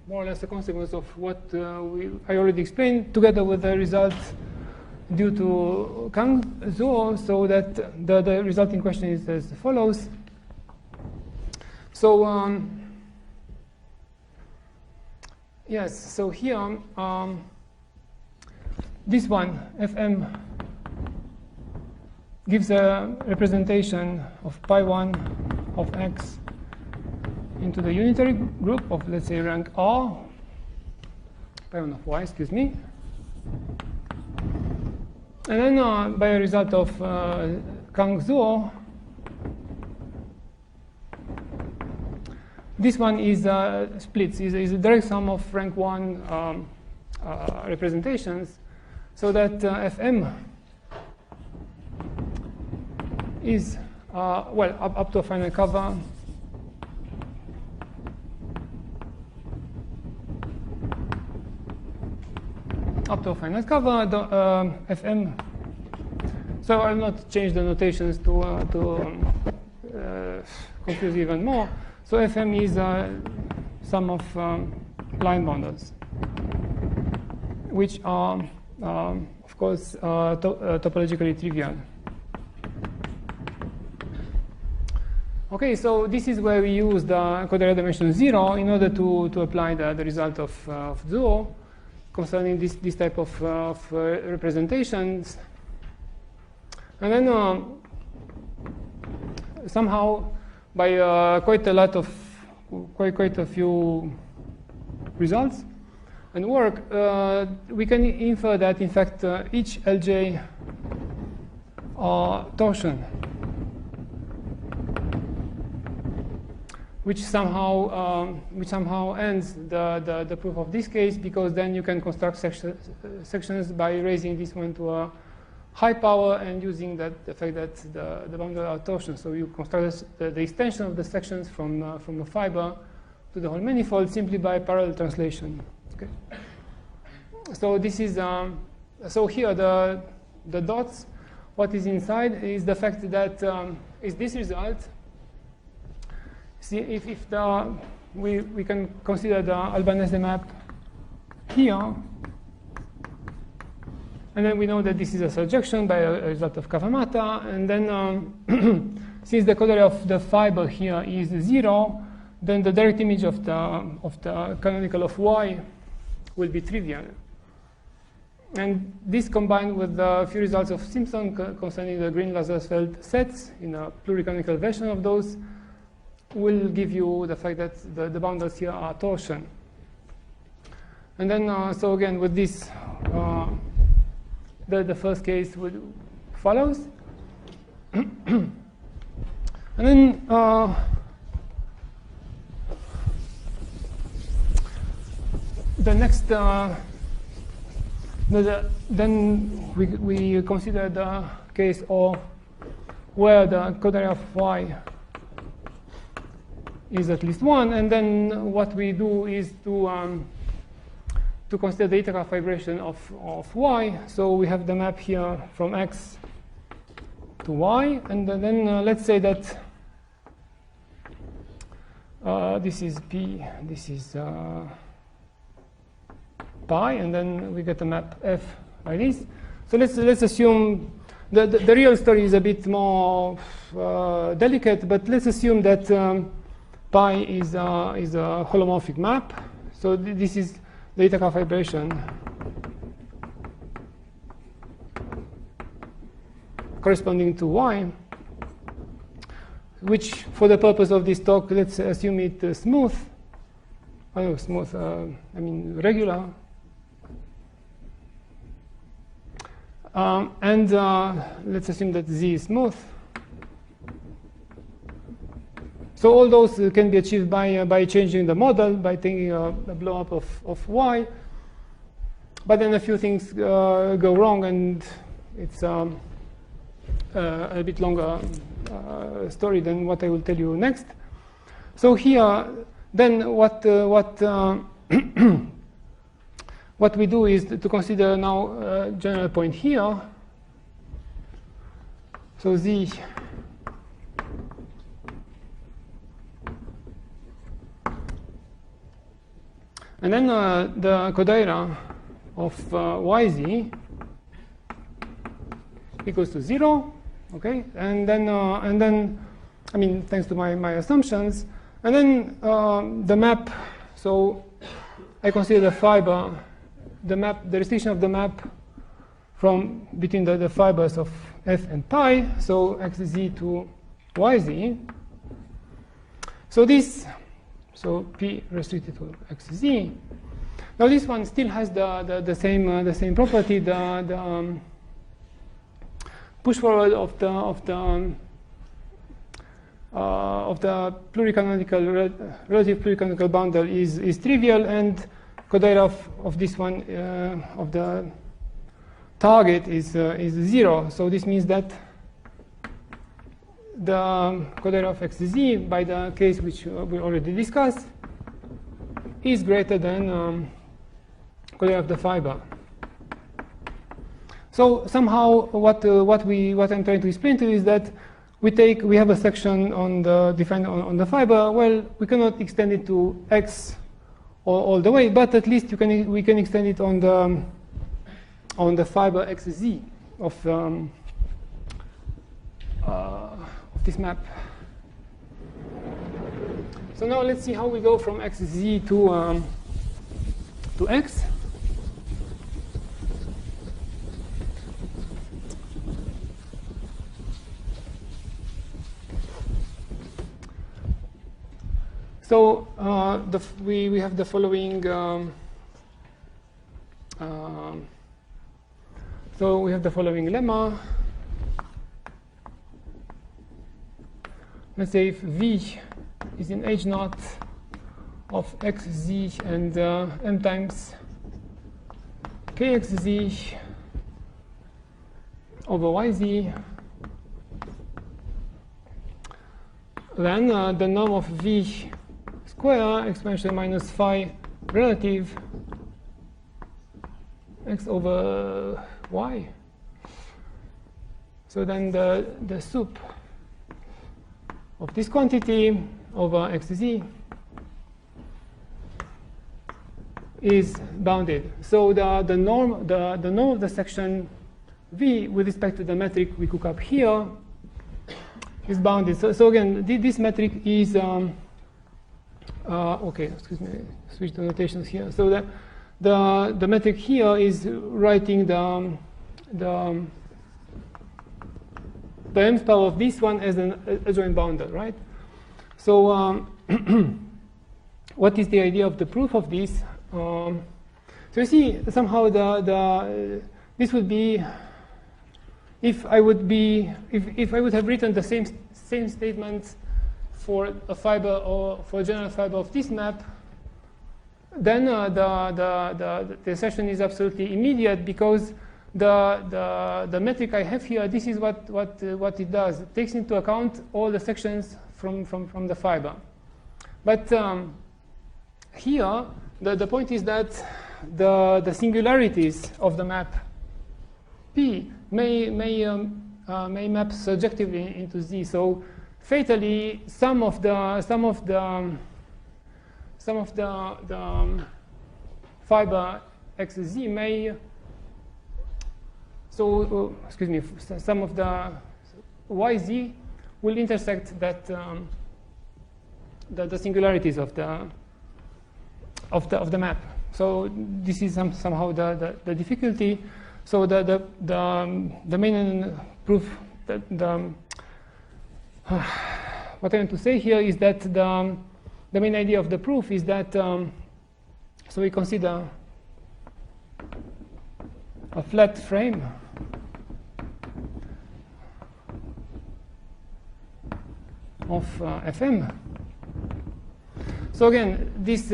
or less a consequence of what I already explained, together with the result due to Kang-Zuo, so that the resulting question is as follows. So yes, so here this one Fm gives a representation of pi1 of x into the unitary group of, let's say, rank R, pi1 of y, excuse me. And then by a result of Kang-Zuo, this one is splits, is a direct sum of rank 1 representations, so that Fm is, well, up to a finite cover. Up to a finite cover, the Fm. So I'll not change the notations to confuse even more. So Fm is a sum of line boundaries, which are, of course, topologically trivial. Okay, so this is where we use the Kollár dimension 0 in order to apply the result of Zuo concerning this type of representations. And then somehow, by quite a few results and work, we can infer that in fact each Lj torsion, which somehow ends the proof of this case, because then you can construct sections by raising this one to a high power and using the fact that the boundaries are torsion. So you construct the extension of the sections from a fiber to the whole manifold simply by parallel translation. Okay. So this is so here the dots. What is inside is the fact that is this result. See, if we can consider the Albanese map here, and then we know that this is a surjection by a result of Kawamata, and then since the color of the fiber here is 0, then the direct image of the canonical of y will be trivial. And this combined with the few results of Simpson concerning the Green-Lazarsfeld sets in a pluricanonical version of those will give you the fact that the boundaries here are torsion. And then, so again, with this, the first case follows. And then the next, then we consider the case of where the coordinate of y is at least 1, and then what we do is to consider the Iitaka fibration of y. So we have the map here from x to y, and then let's say that this is p, this is pi, and then we get a map f like this. So let's assume the real story is a bit more delicate, but let's assume that pi is a holomorphic map. So this is the Iitaka fibration corresponding to y, which for the purpose of this talk, let's assume it smooth. I know smooth, I mean regular. And let's assume that z is smooth. So all those can be achieved by changing the model, by taking a blow up of y. But then a few things go wrong, and it's a bit longer story than what I will tell you next. So here, then what we do is to consider now a general point here. So z and then the codaira of yz equals to 0, okay? And then I mean, thanks to my assumptions, and then the map. So I consider the fiber, the restriction of the map from between the fibers of f and pi. So xz to yz. So this So P restricted to xz. Now this one still has the same property. The push forward of the pluricanonical relative pluricanonical bundle is trivial, and Kollár of this one of the target is 0. So this means that the Kollár of xz, by the case which we already discussed, is greater than Kollár of the fiber. So somehow, what I'm trying to explain to you is that we have a section on the defined on the fiber. Well, we cannot extend it to x all the way, but at least we can extend it on the fiber xz of this map. So now let's see how we go from xz to x. So we have the following. So we have the following lemma. Let's say if V is in H0 of xz and m times kxz over yz, then the norm of V square exponential minus phi relative x over y. So then the sup of this quantity over xz is bounded. So the norm of the section V with respect to the metric we cook up here is bounded. So again, this metric is okay. Excuse me. Switch the notations here. So the metric here is writing the mth power of this one as an adjoint boundary, right? So what is the idea of the proof of this? So you see, somehow this would be if I would have written the same statements for a fiber or for a general fiber of this map, then the assertion is absolutely immediate, because the metric I have here, this is what it does. It takes into account all the sections from the fiber. But here, the point is that the singularities of the map P may map surjectively into Z. So fatally, some of the fiber xz may. So excuse me, some of the yz will intersect that the singularities of the map. So this is somehow the difficulty. So the main proof that what I want to say here is that the main idea of the proof is that so we consider a flat frame of Fm. So again, this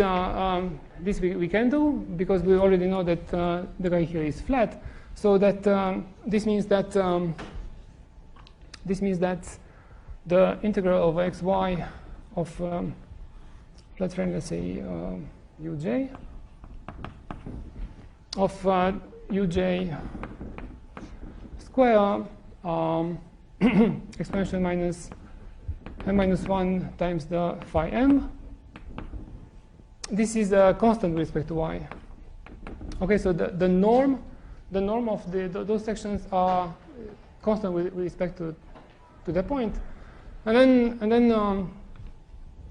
we can do because we already know that the guy here is flat. So that this means that the integral over xy of flat frame, let's say uj of uj square exponential minus m minus 1 times the phi m. This is a constant with respect to y. Okay, so the norm of those sections are constant with respect to the point, and then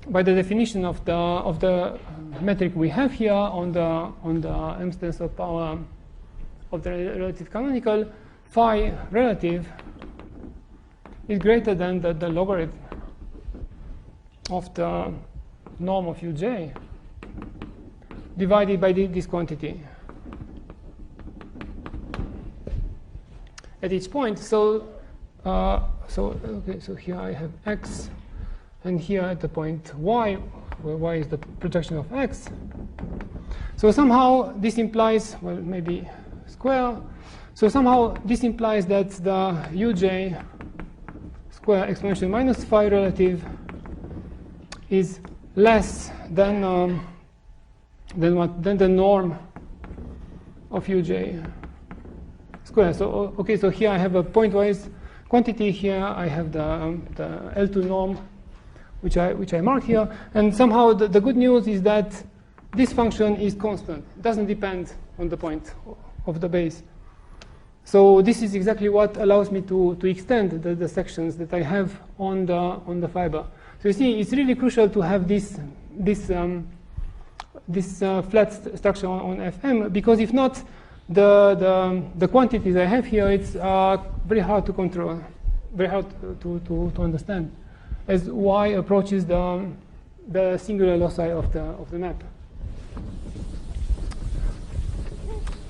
by the definition of the metric we have here on the m tensor power of the relative canonical, phi relative is greater than the logarithm of the norm of uj divided by this quantity at each point. So so here I have x, and here at the point y, where y is the projection of x. So somehow this implies, well, maybe square. So somehow this implies that the uj square exponential minus phi relative is less than the norm of uj square. So okay, so here I have a pointwise quantity. Here I have the L2 norm, which I mark here. And somehow the good news is that this function is constant. It doesn't depend on the point of the base. So this is exactly what allows me to extend the sections that I have on the fiber. So you see, it's really crucial to have this flat structure on FM, because if not, the quantities I have here, it's very hard to control, very hard to understand, as y approaches the singular loci of the map.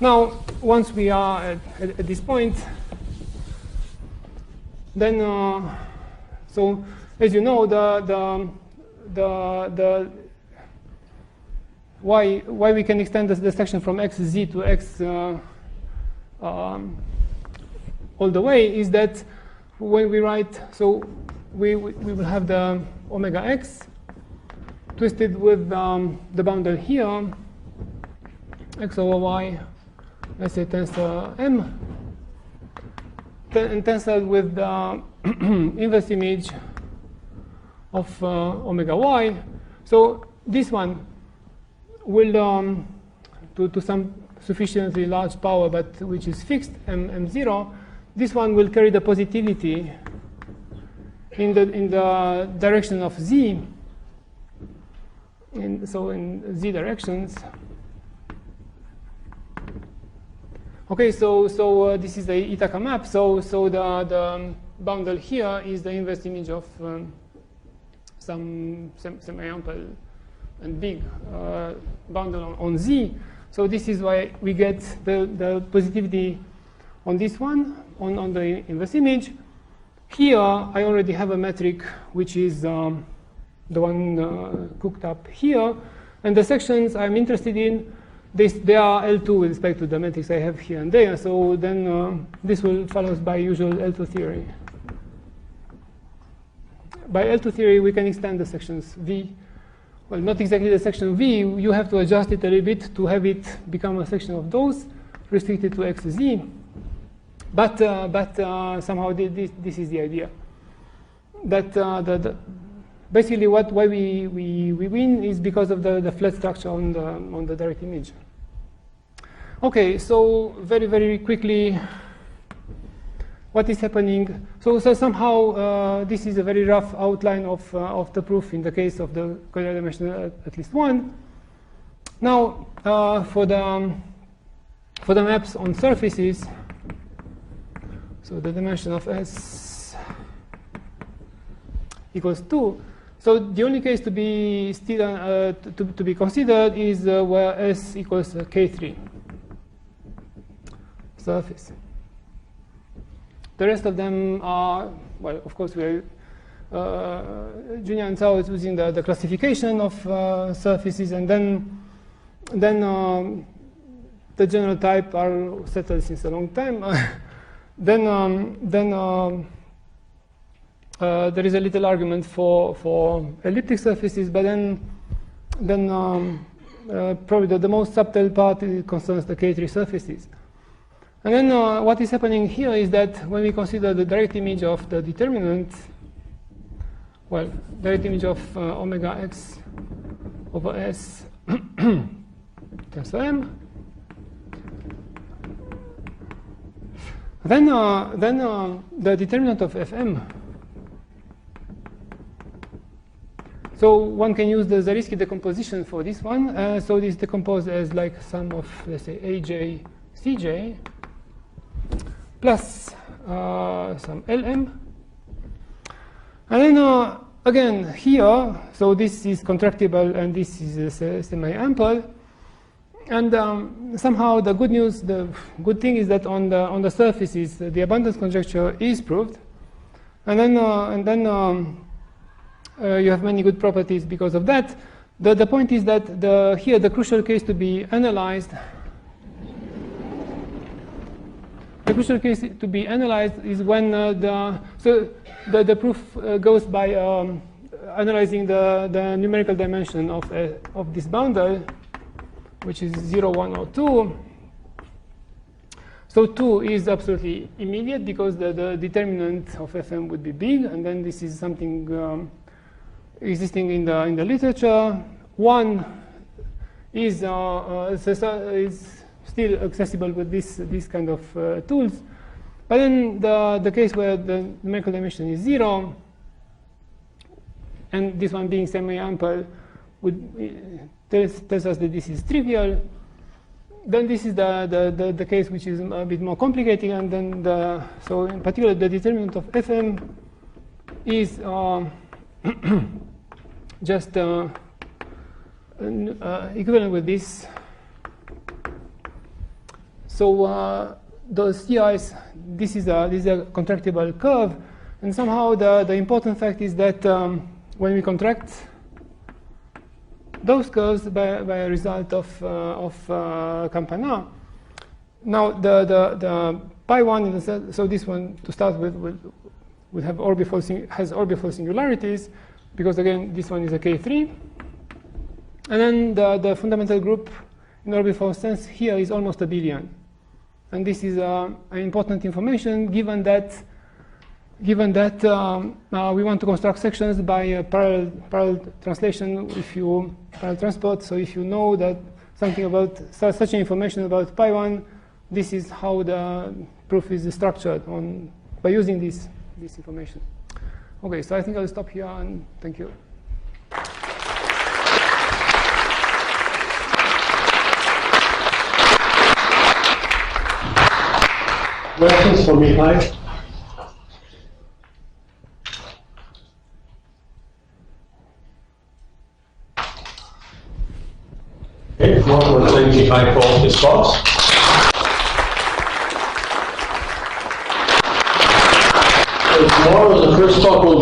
Now, once we are at this point, then so as you know, why we can extend the section from xz to x all the way is that when we write, so we will have the omega x twisted with the boundary here, x over y, let's say tensor m, and tensor with the inverse image of omega y. So this one will, to some sufficiently large power, but which is fixed, m0, this one will carry the positivity in the direction of z, so in z directions. Okay, so this is the Iitaka map. So the boundary here is the inverse image of some semi-ample and big boundary on z. So this is why we get the positivity on this one, on the inverse image. Here, I already have a metric, which is the one cooked up here. And the sections I'm interested in, they are L2 with respect to the metrics I have here and there. So then this will follow by usual L2 theory. By L2 theory, we can extend the sections V. Well, not exactly the section V. You have to adjust it a little bit to have it become a section of those restricted to xz. But somehow this is the idea. That basically why we win is because of the flat structure on the direct image. Okay, so very quickly, what is happening? So somehow this is a very rough outline of the proof in the case of the Kollár dimension at least one. Now for the maps on surfaces, so the dimension of S equals 2. So the only case to be still to be considered is where S equals K3 surface. The rest of them are, well, of course, we're Junior and Cao is using the classification of surfaces, and then the general type are settled since a long time. Then there is a little argument for elliptic surfaces, but then probably the most subtle part concerns the K3 surfaces. And then what is happening here is that when we consider the direct image of the determinant, well, direct image of omega x over S tensor M, then the determinant of Fm. So one can use the Zariski decomposition for this one. So this is decomposed as like sum of, let's say, Aj, Cj, plus some Lm. And then again, here, so this is contractible and this is semi-ample. And somehow the good news, the good thing is that on the surfaces, the abundance conjecture is proved. And then you have many good properties because of that. The point is that here the crucial case to be analyzed. The crucial case to be analyzed is when the proof goes by analyzing the numerical dimension of this boundary, which is 0, 1, or 2. So 2 is absolutely immediate because the determinant of FM would be big, and then this is something existing in the literature. 1 is still accessible with this kind of tools. But then the case where the numerical dimension is 0, and this one being semi-ample tells us that this is trivial. Then this is the case which is a bit more complicated, and then so in particular the determinant of FM is just equivalent with this. So those CIs, this is a contractible curve, and somehow the important fact is that when we contract those curves by a result of Campana. Now the pi one, so this one to start with would have has orbifold singularities, because again this one is a K3, and then the fundamental group in orbifold sense here is almost a billion, and this is an important information given that we want to construct sections by parallel translation, parallel transport. So if you know that something about such information about pi 1, this is how the proof is structured by using this information. Okay, so I think I'll stop here, and thank you. Questions for Mihai? Okay, if not, we'll take Mihai Paun's thoughts. So tomorrow the first talk will be